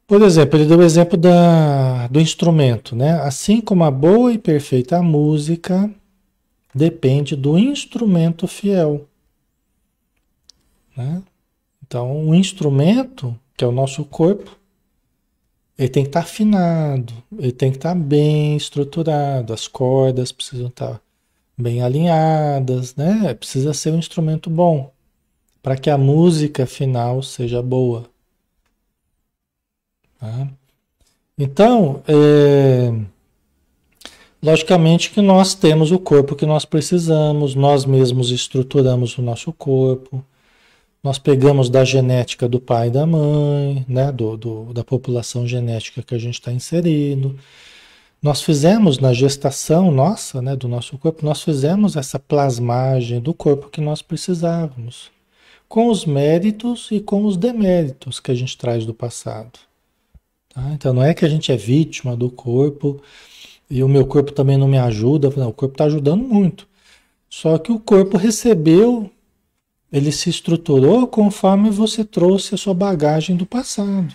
Por exemplo, ele deu o exemplo do instrumento, né? Assim como a boa e perfeita música depende do instrumento fiel, né? Então, o instrumento, que é o nosso corpo, ele tem que estar afinado, ele tem que estar bem estruturado, as cordas precisam estar bem alinhadas, né? Precisa ser um instrumento bom para que a música final seja boa. Tá? Então, logicamente que nós temos o corpo que nós precisamos, nós mesmos estruturamos o nosso corpo, nós pegamos da genética do pai e da mãe, né? Da população genética que a gente está inserido. Nós fizemos na gestação nossa, né, do nosso corpo, nós fizemos essa plasmagem do corpo que nós precisávamos, com os méritos e com os deméritos que a gente traz do passado. Tá? Então não é que a gente é vítima do corpo e o meu corpo também não me ajuda, não, o corpo está ajudando muito. Só que o corpo recebeu, ele se estruturou conforme você trouxe a sua bagagem do passado.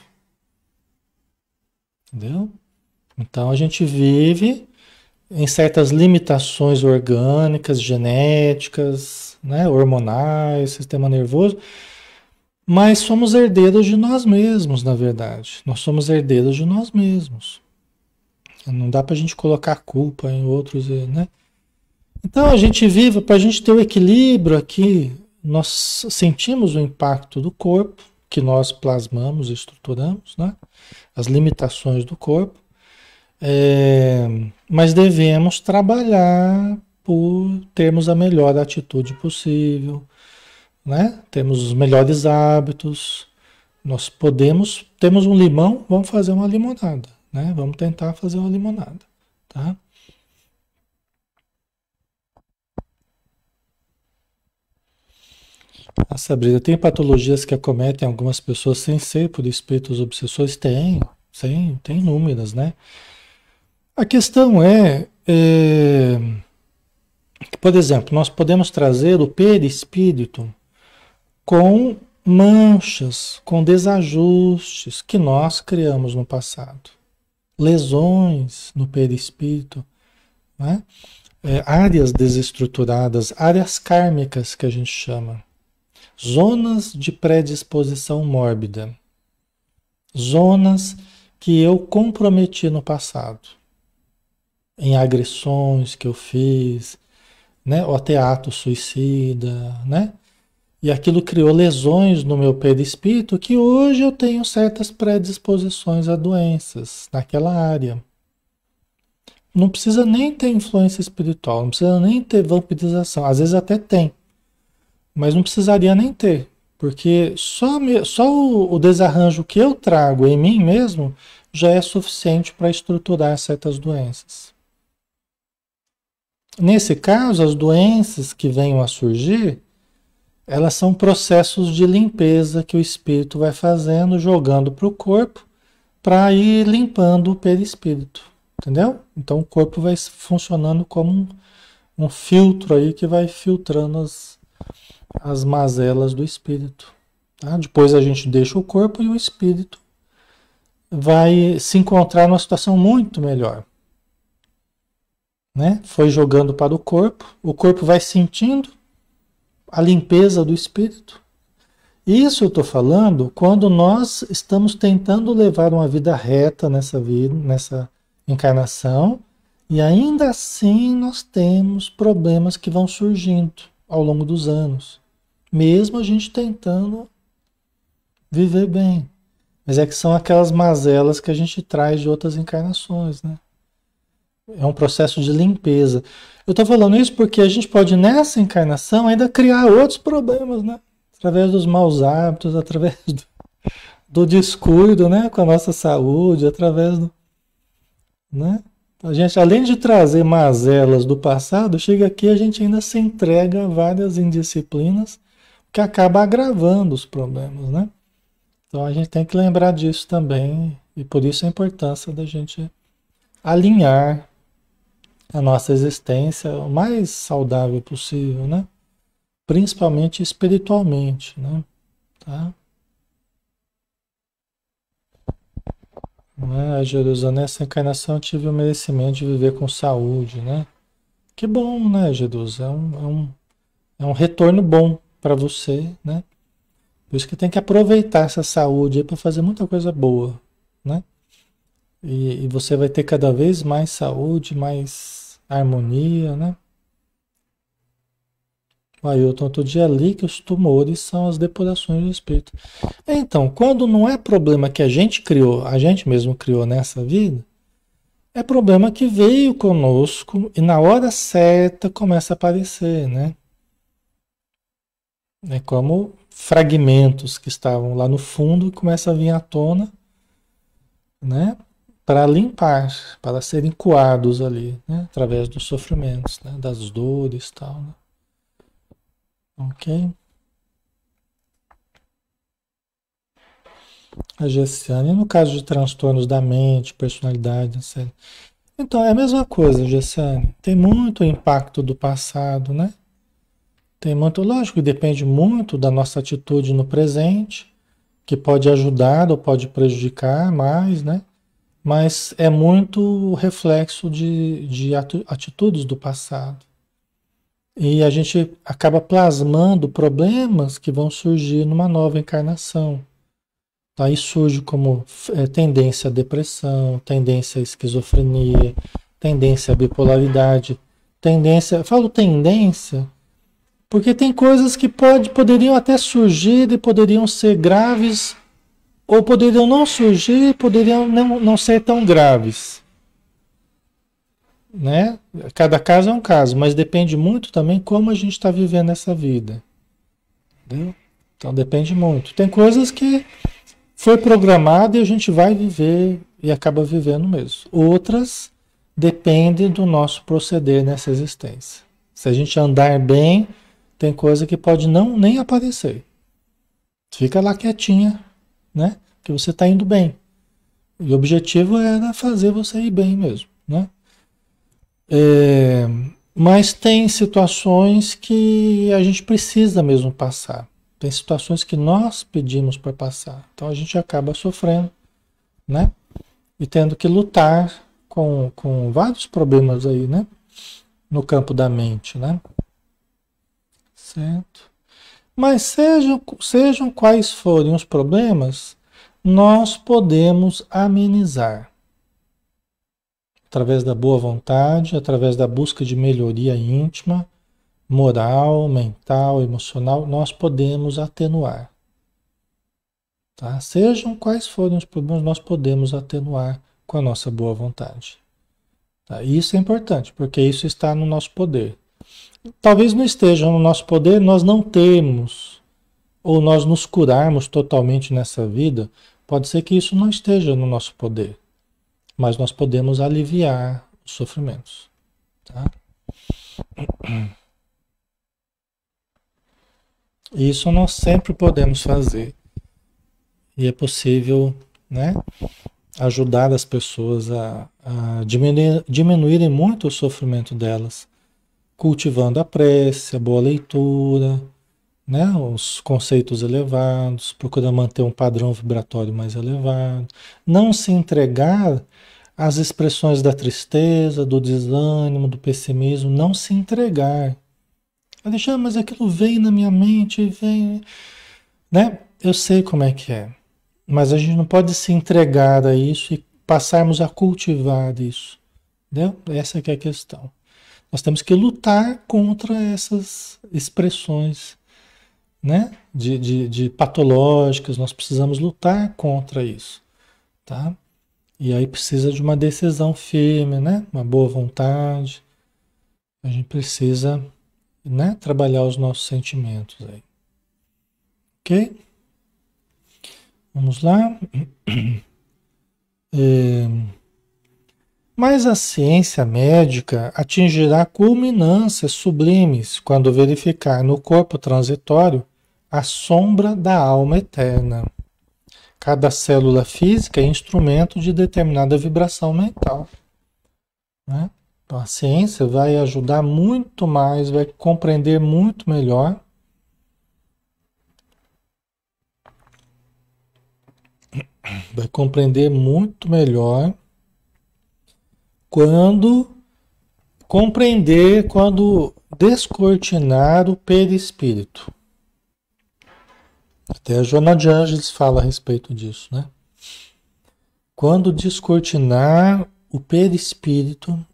Entendeu? Então a gente vive em certas limitações orgânicas, genéticas, né, hormonais, sistema nervoso, mas somos herdeiros de nós mesmos, na verdade. Nós somos herdeiros de nós mesmos. Não dá para a gente colocar culpa em outros, né? Então a gente vive, para a gente ter o equilíbrio aqui, nós sentimos o impacto do corpo, que nós plasmamos, estruturamos, né? As limitações do corpo. Mas devemos trabalhar por termos a melhor atitude possível, né? Temos os melhores hábitos. Nós temos um limão, vamos fazer uma limonada, né? Vamos tentar fazer uma limonada, tá? A Sabrina, tem patologias que acometem algumas pessoas sem ser por espíritos obsessores? Tem inúmeras, né? A questão que, por exemplo, nós podemos trazer o perispírito com manchas, com desajustes que nós criamos no passado. Lesões no perispírito, né? Áreas desestruturadas, áreas kármicas que a gente chama. Zonas de predisposição mórbida. Zonas que eu comprometi no passado. Em agressões que eu fiz, né? Ou até ato suicida, né? E aquilo criou lesões no meu perispírito que hoje eu tenho certas predisposições a doenças naquela área. Não precisa nem ter influência espiritual, não precisa nem ter vampirização. Às vezes até tem, mas não precisaria nem ter. Porque só o desarranjo que eu trago em mim mesmo já é suficiente para estruturar certas doenças. Nesse caso, as doenças que venham a surgir, elas são processos de limpeza que o espírito vai fazendo, jogando para o corpo, para ir limpando o perispírito. Entendeu? Então o corpo vai funcionando como um filtro aí que vai filtrando as mazelas do espírito. Tá? Depois a gente deixa o corpo e o espírito vai se encontrar numa situação muito melhor, né? Foi jogando para o corpo vai sentindo a limpeza do espírito. Isso eu estou falando quando nós estamos tentando levar uma vida reta nessa vida, nessa encarnação, e ainda assim nós temos problemas que vão surgindo ao longo dos anos, mesmo a gente tentando viver bem. Mas é que são aquelas mazelas que a gente traz de outras encarnações, né? É um processo de limpeza. Eu estou falando isso porque a gente pode, nessa encarnação, ainda criar outros problemas, né? Através dos maus hábitos, através do descuido, né? Com a nossa saúde, através do, né? A gente, além de trazer mazelas do passado, chega aqui a gente ainda se entrega a várias indisciplinas que acaba agravando os problemas, né? Então a gente tem que lembrar disso também e por isso a importância da gente alinhar a nossa existência o mais saudável possível, né? Principalmente espiritualmente, né? Tá? Né, Jerusa, nessa encarnação eu tive o merecimento de viver com saúde, né? Que bom, né, Jerusa? É um retorno bom para você, né? Por isso que tem que aproveitar essa saúde para fazer muita coisa boa, né? E você vai ter cada vez mais saúde, mais harmonia, né? O Ailton, outro dia ali que os tumores são as depurações do espírito. Então, quando não é problema que a gente criou, a gente mesmo criou nessa vida, é problema que veio conosco e na hora certa começa a aparecer, né? É como fragmentos que estavam lá no fundo e começam a vir à tona, né? Para limpar, para serem coados ali, né? Através dos sofrimentos, né? Das dores e tal, né? Ok? A Gessiane, e no caso de transtornos da mente, personalidade, etc. Então, é a mesma coisa, Gessiane. Tem muito impacto do passado, né? Tem muito, lógico, que depende muito da nossa atitude no presente, que pode ajudar ou pode prejudicar mais, né? Mas é muito reflexo de atitudes do passado. E a gente acaba plasmando problemas que vão surgir numa nova encarnação. Aí surge como tendência à depressão, tendência à esquizofrenia, tendência à bipolaridade, tendência. Eu falo tendência porque tem coisas que poderiam até surgir e poderiam ser graves, ou poderiam não surgir e poderiam não ser tão graves. Né? Cada caso é um caso, mas depende muito também como a gente está vivendo essa vida. Entendeu? Então depende muito. Tem coisas que foi programado e a gente vai viver e acaba vivendo mesmo. Outras dependem do nosso proceder nessa existência. Se a gente andar bem, tem coisa que pode não nem aparecer. Fica lá quietinha, né? Que você está indo bem. E o objetivo era fazer você ir bem mesmo, né? Mas tem situações que a gente precisa mesmo passar. Tem situações que nós pedimos para passar. Então a gente acaba sofrendo, né? E tendo que lutar com vários problemas aí, né? No campo da mente, né? Certo? Mas sejam quais forem os problemas, nós podemos amenizar. Através da boa vontade, através da busca de melhoria íntima, moral, mental, emocional, nós podemos atenuar. Tá? Sejam quais forem os problemas, nós podemos atenuar com a nossa boa vontade. Tá? Isso é importante, porque isso está no nosso poder. Talvez não esteja no nosso poder nós não termos, ou nós nos curarmos totalmente nessa vida, pode ser que isso não esteja no nosso poder, mas nós podemos aliviar os sofrimentos. Tá? Isso nós sempre podemos fazer. E é possível, né, ajudar as pessoas a diminuírem muito o sofrimento delas, cultivando a prece, a boa leitura, né? Os conceitos elevados, procura manter um padrão vibratório mais elevado, não se entregar às expressões da tristeza, do desânimo, do pessimismo, não se entregar. Alexandre, mas aquilo vem na minha mente, vem, né? Eu sei como é que é, mas a gente não pode se entregar a isso e passarmos a cultivar isso, entendeu? Essa que é a questão. Nós temos que lutar contra essas expressões, né? De patológicas, nós precisamos lutar contra isso, tá? E aí precisa de uma decisão firme, né? Uma boa vontade. A gente precisa, né? Trabalhar os nossos sentimentos aí, ok? Vamos lá. Mas a ciência médica atingirá culminâncias sublimes quando verificar no corpo transitório a sombra da alma eterna. Cada célula física é instrumento de determinada vibração mental, né? Então a ciência vai ajudar muito mais, vai compreender muito melhor, quando quando descortinar o perispírito. Até a Joana de Ângeles fala a respeito disso, né? Quando descortinar o perispírito,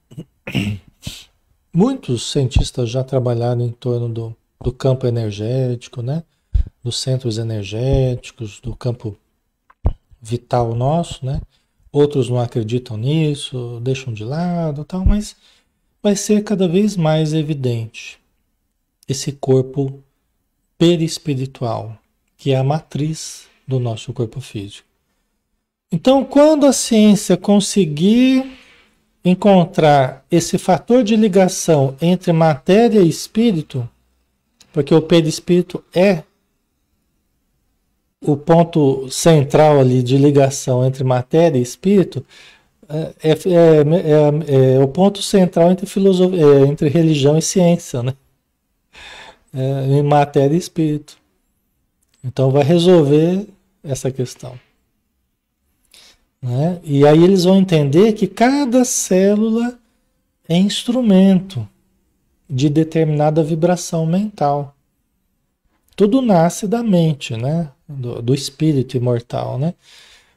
muitos cientistas já trabalharam em torno do campo energético, né? Dos centros energéticos, do campo vital nosso, né? Outros não acreditam nisso, deixam de lado, tal, mas vai ser cada vez mais evidente esse corpo perispiritual, que é a matriz do nosso corpo físico. Então, quando a ciência conseguir encontrar esse fator de ligação entre matéria e espírito, porque o perispírito é o ponto central ali de ligação entre matéria e espírito, é o ponto central entre filosofia, entre religião e ciência, né? Em matéria e espírito. Então vai resolver essa questão, né? E aí eles vão entender que cada célula é instrumento de determinada vibração mental. Tudo nasce da mente, né? Do espírito imortal, né?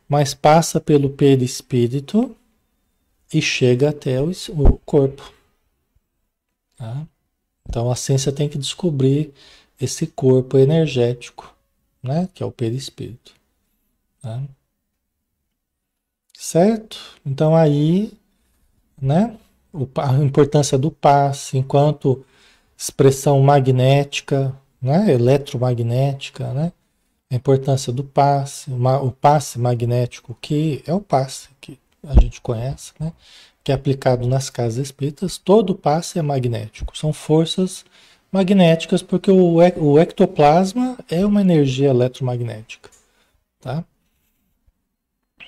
Mas passa pelo perispírito e chega até o corpo, tá? Então a ciência tem que descobrir esse corpo energético, né? Que é o perispírito, tá? Certo? Então aí, né? A importância do passe enquanto expressão magnética, né? Eletromagnética, né? A importância do passe, o passe magnético, que é o passe que a gente conhece, né? Que é aplicado nas casas espíritas, todo passe é magnético. São forças magnéticas, porque o ectoplasma é uma energia eletromagnética, tá?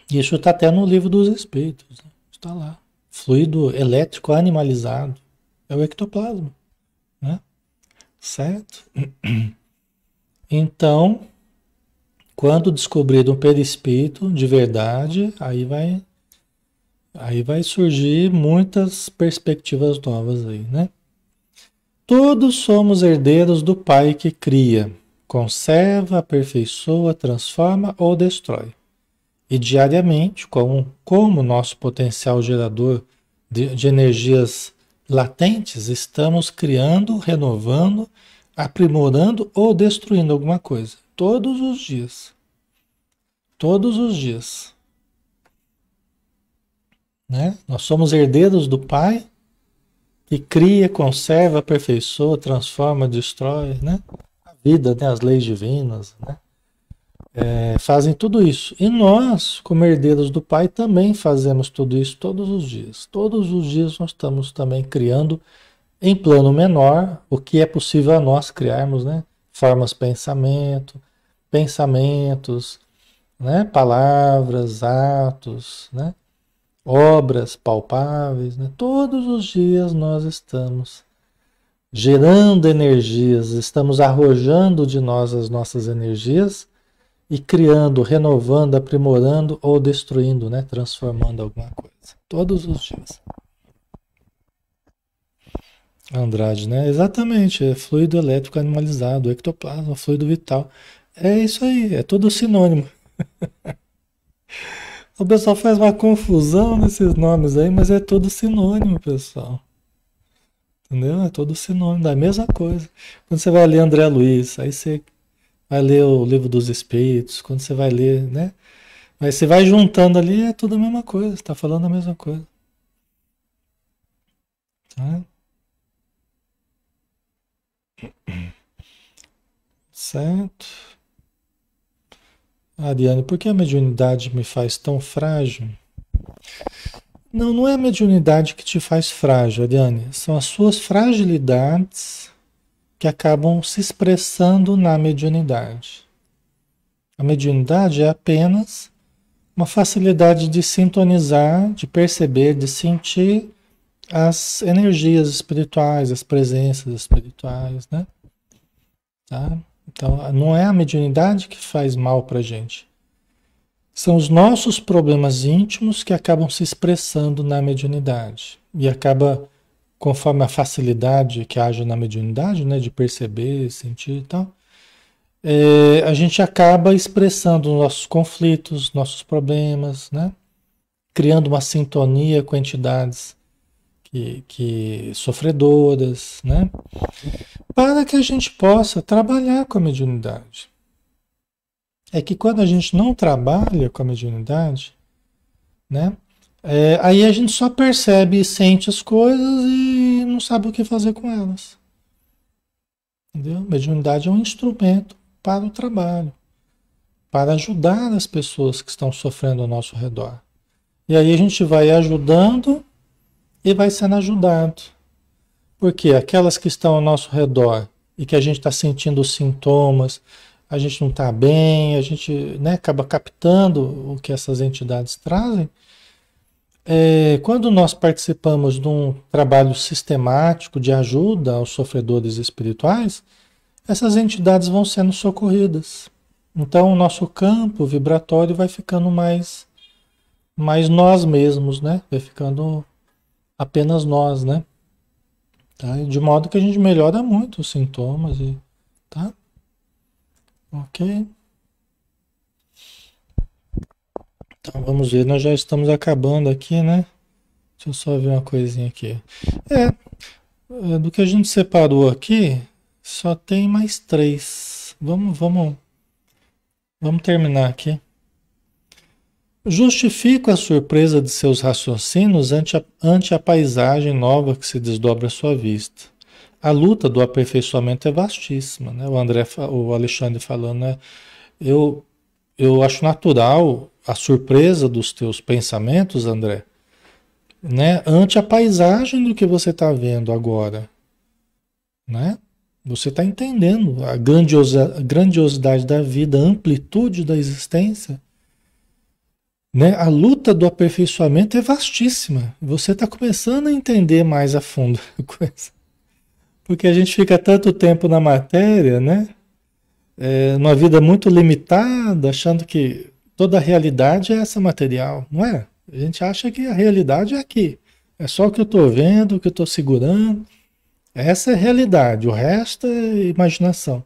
Isso está até no livro dos espíritos, né? Está lá. Fluido elétrico animalizado é o ectoplasma, né? Certo? Então, quando descobrir um perispírito de verdade, aí vai surgir muitas perspectivas novas aí, né? Todos somos herdeiros do Pai que cria, conserva, aperfeiçoa, transforma ou destrói. E diariamente, como nosso potencial gerador de energias latentes, estamos criando, renovando, aprimorando ou destruindo alguma coisa. Todos os dias. Todos os dias. Né? Nós somos herdeiros do Pai que cria, conserva, aperfeiçoa, transforma, destrói, né? A vida, né? As leis divinas, né? Fazem tudo isso. E nós, como herdeiros do Pai, também fazemos tudo isso todos os dias. Todos os dias nós estamos também criando em plano menor o que é possível a nós criarmos, né? Formas pensamentos, né? Palavras, atos, né? Obras palpáveis, né? Todos os dias nós estamos gerando energias, estamos arrojando de nós as nossas energias e criando, renovando, aprimorando ou destruindo, né? Transformando alguma coisa. Todos os dias. Andrade, né? Exatamente, é fluido elétrico animalizado, ectoplasma, fluido vital. É isso aí, é tudo sinônimo. O pessoal faz uma confusão nesses nomes aí, mas é tudo sinônimo, pessoal. Entendeu? É tudo sinônimo da mesma coisa. Quando você vai ler André Luiz, aí você vai ler o Livro dos Espíritos, quando você vai ler, né? Mas você vai juntando ali, é tudo a mesma coisa, está falando a mesma coisa. Tá? Certo? Ariane, por que a mediunidade me faz tão frágil? Não, não é a mediunidade que te faz frágil, Ariane. São as suas fragilidades que acabam se expressando na mediunidade. A mediunidade é apenas uma facilidade de sintonizar, de perceber, de sentir as energias espirituais, as presenças espirituais, né? Tá? Então, não é a mediunidade que faz mal para gente. São os nossos problemas íntimos que acabam se expressando na mediunidade. E acaba, conforme a facilidade que haja na mediunidade, né, de perceber, sentir e tal, a gente acaba expressando nossos conflitos, nossos problemas, né? Criando uma sintonia com entidades que sofredoras, né? Para que a gente possa trabalhar com a mediunidade. É que quando a gente não trabalha com a mediunidade, né? Aí a gente só percebe e sente as coisas e não sabe o que fazer com elas. Entendeu? Mediunidade é um instrumento para o trabalho, para ajudar as pessoas que estão sofrendo ao nosso redor. E aí a gente vai ajudando e vai sendo ajudado. Porque aquelas que estão ao nosso redor e que a gente está sentindo os sintomas, a gente não está bem, a gente, né, acaba captando o que essas entidades trazem. Quando nós participamos de um trabalho sistemático de ajuda aos sofredores espirituais, essas entidades vão sendo socorridas. Então o nosso campo vibratório vai ficando mais nós mesmos, né? Vai ficando apenas nós, né? Tá? De modo que a gente melhora muito os sintomas, tá? Ok? Então vamos ver, nós já estamos acabando aqui, né? Deixa eu só ver uma coisinha aqui. Do que a gente separou aqui, só tem mais três. Vamos terminar aqui. Justifico a surpresa de seus raciocínios ante a paisagem nova que se desdobra à sua vista. A luta do aperfeiçoamento é vastíssima, né? O Alexandre falando, né? Eu acho natural a surpresa dos teus pensamentos, André, né? Ante a paisagem do que você está vendo agora, né? Você está entendendo a grandiosidade da vida, a amplitude da existência, né? A luta do aperfeiçoamento é vastíssima. Você está começando a entender mais a fundo a coisa. Porque a gente fica tanto tempo na matéria, né? Numa vida muito limitada, achando que toda a realidade é essa material, não é? A gente acha que a realidade é aqui. É só o que eu estou vendo, o que eu estou segurando. Essa é a realidade, o resto é imaginação.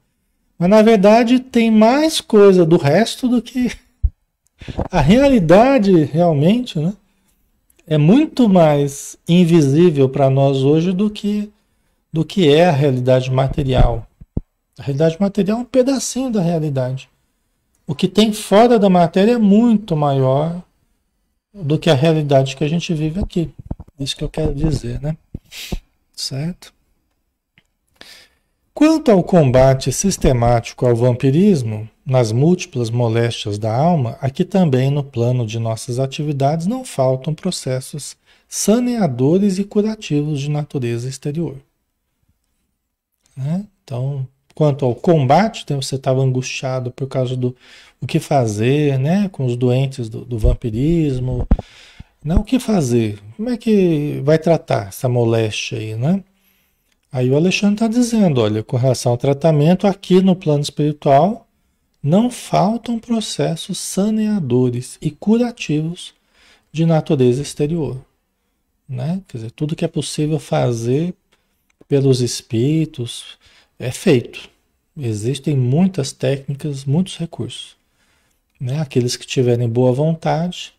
Mas na verdade tem mais coisa do resto do que a realidade realmente, né? É muito mais invisível para nós hoje do que é a realidade material. A realidade material é um pedacinho da realidade. O que tem fora da matéria é muito maior do que a realidade que a gente vive aqui. Isso que eu quero dizer, né? Certo? Quanto ao combate sistemático ao vampirismo, nas múltiplas moléstias da alma, aqui também no plano de nossas atividades não faltam processos saneadores e curativos de natureza exterior. Né? Então, quanto ao combate, então você estava angustiado por causa do o que fazer, né, com os doentes do vampirismo, né, o que fazer? Como é que vai tratar essa moléstia aí, né? Aí o Alexandre está dizendo, olha, com relação ao tratamento, aqui no plano espiritual, não faltam processos saneadores e curativos de natureza exterior, né? Quer dizer, tudo que é possível fazer pelos espíritos é feito. Existem muitas técnicas, muitos recursos, né? Aqueles que tiverem boa vontade,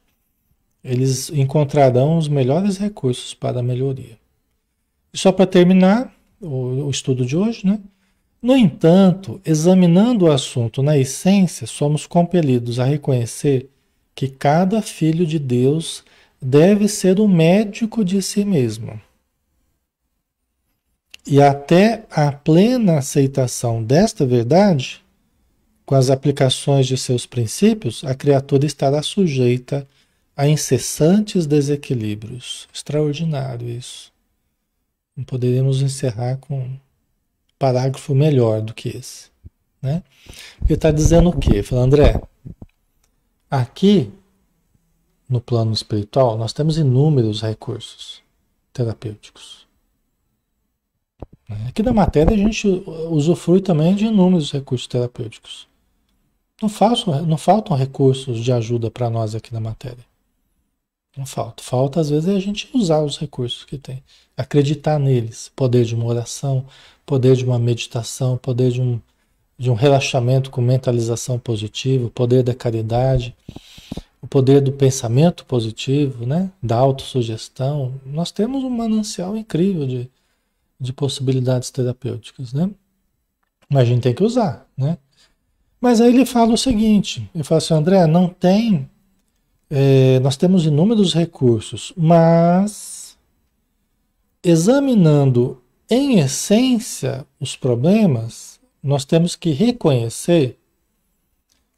eles encontrarão os melhores recursos para a melhoria. E só para terminar o estudo de hoje, né? No entanto, examinando o assunto na essência, somos compelidos a reconhecer que cada filho de Deus deve ser o médico de si mesmo. E até a plena aceitação desta verdade, com as aplicações de seus princípios, a criatura estará sujeita a incessantes desequilíbrios. Extraordinário isso. Não poderíamos encerrar com um parágrafo melhor do que esse, né? Ele está dizendo o quê? Fala, André, aqui no plano espiritual nós temos inúmeros recursos terapêuticos. Né? Aqui na matéria a gente usufrui também de inúmeros recursos terapêuticos. Não faltam recursos de ajuda para nós aqui na matéria. Não falta. Falta, às vezes, é a gente usar os recursos que tem. Acreditar neles. Poder de uma oração, poder de uma meditação, poder de um relaxamento com mentalização positiva, o poder da caridade, o poder do pensamento positivo, né? Da autossugestão. Nós temos um manancial incrível de possibilidades terapêuticas, né? Mas a gente tem que usar, né? Mas aí ele fala o seguinte, ele fala assim, André, não tem, nós temos inúmeros recursos, mas examinando em essência os problemas, nós temos que reconhecer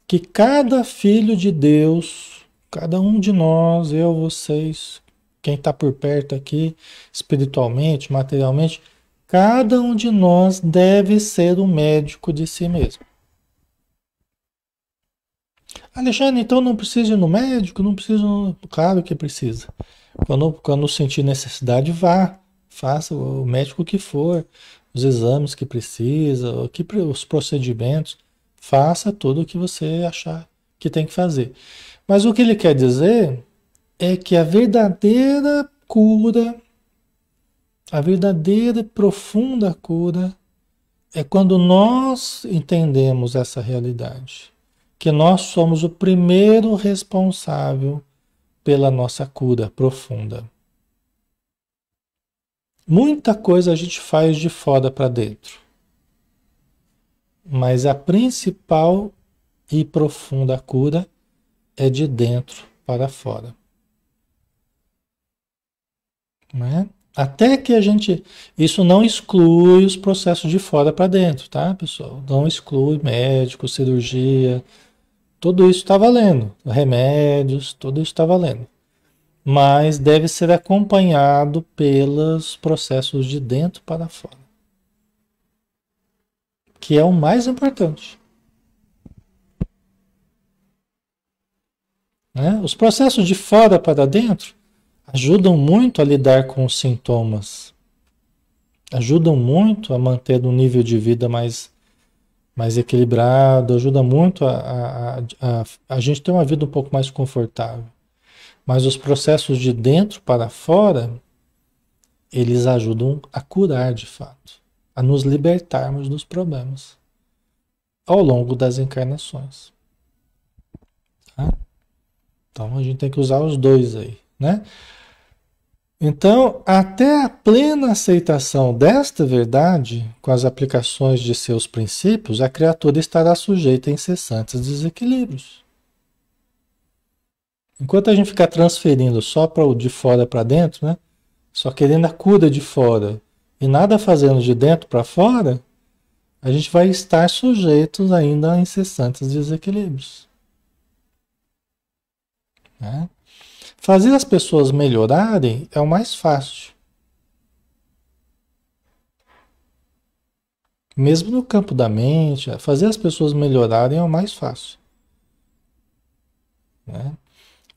que cada filho de Deus, cada um de nós, eu, vocês, quem está por perto aqui, espiritualmente, materialmente, cada um de nós deve ser o médico de si mesmo. Alexandre, então não preciso ir no médico? Não preciso. Claro que precisa. Quando sentir necessidade, vá. Faça o médico que for, os exames que precisa, os procedimentos. Faça tudo o que você achar que tem que fazer. Mas o que ele quer dizer é que a verdadeira cura, a verdadeira e profunda cura, é quando nós entendemos essa realidade. Que nós somos o primeiro responsável pela nossa cura profunda. Muita coisa a gente faz de fora para dentro, mas a principal e profunda cura é de dentro para fora. Né? Até que a gente. Isso não exclui os processos de fora para dentro, tá, pessoal? Não exclui médico, cirurgia. Tudo isso está valendo. Remédios, tudo isso está valendo. Mas deve ser acompanhado pelos processos de dentro para fora. Que é o mais importante. Né? Os processos de fora para dentro ajudam muito a lidar com os sintomas. Ajudam muito a manter um nível de vida mais equilibrado. Ajuda muito a gente ter uma vida um pouco mais confortável. Mas os processos de dentro para fora, eles ajudam a curar de fato, a nos libertarmos dos problemas ao longo das encarnações. Tá? Então a gente tem que usar os dois aí, né? Então, até a plena aceitação desta verdade, com as aplicações de seus princípios, a criatura estará sujeita a incessantes desequilíbrios. Enquanto a gente ficar transferindo só para o de fora para dentro, né? Só querendo a cura de fora e nada fazendo de dentro para fora, a gente vai estar sujeitos ainda a incessantes desequilíbrios. Né? Fazer as pessoas melhorarem é o mais fácil. Mesmo no campo da mente, fazer as pessoas melhorarem é o mais fácil. Né?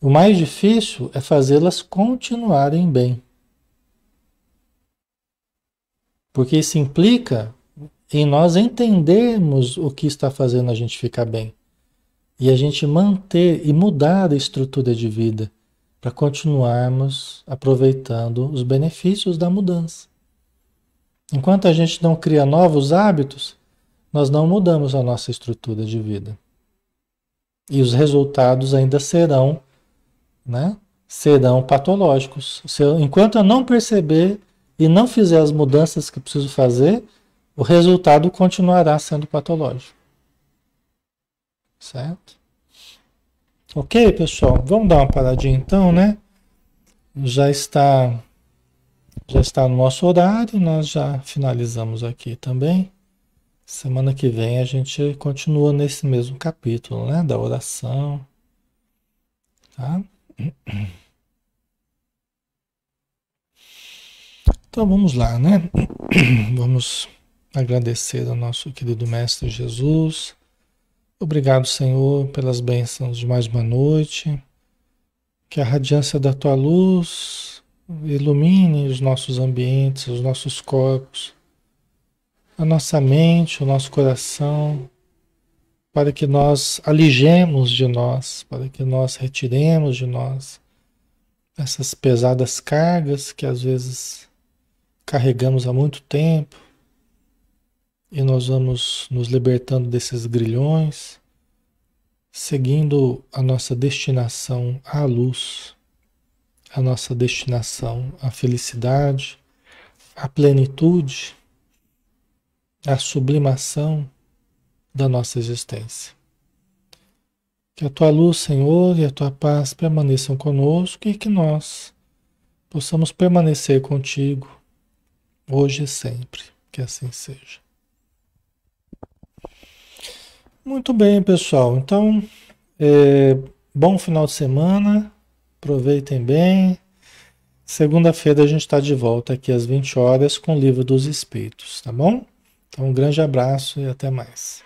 O mais difícil é fazê-las continuarem bem. Porque isso implica em nós entendermos o que está fazendo a gente ficar bem. E a gente manter e mudar a estrutura de vida para continuarmos aproveitando os benefícios da mudança. Enquanto a gente não cria novos hábitos, nós não mudamos a nossa estrutura de vida. E os resultados ainda serão, né? Serão patológicos. Enquanto eu não perceber e não fizer as mudanças que preciso fazer, o resultado continuará sendo patológico. Certo? Ok, pessoal? Vamos dar uma paradinha então, né? Já está no nosso horário, nós já finalizamos aqui também. Semana que vem a gente continua nesse mesmo capítulo, né? Da oração, tá? Então vamos lá, né? Vamos agradecer ao nosso querido Mestre Jesus. Obrigado, Senhor, pelas bênçãos de mais uma noite. Que a radiância da tua luz ilumine os nossos ambientes, os nossos corpos, a nossa mente, o nosso coração, para que nós alijemos de nós, para que nós retiremos de nós essas pesadas cargas que às vezes carregamos há muito tempo e nós vamos nos libertando desses grilhões, seguindo a nossa destinação à luz, a nossa destinação à felicidade, à plenitude, à sublimação da nossa existência. Que a tua luz, Senhor, e a tua paz permaneçam conosco e que nós possamos permanecer contigo hoje e sempre. Que assim seja. Muito bem, pessoal. Então, bom final de semana. Aproveitem bem. Segunda-feira a gente está de volta aqui às 20 horas com o Livro dos Espíritos, tá bom? Então, um grande abraço e até mais.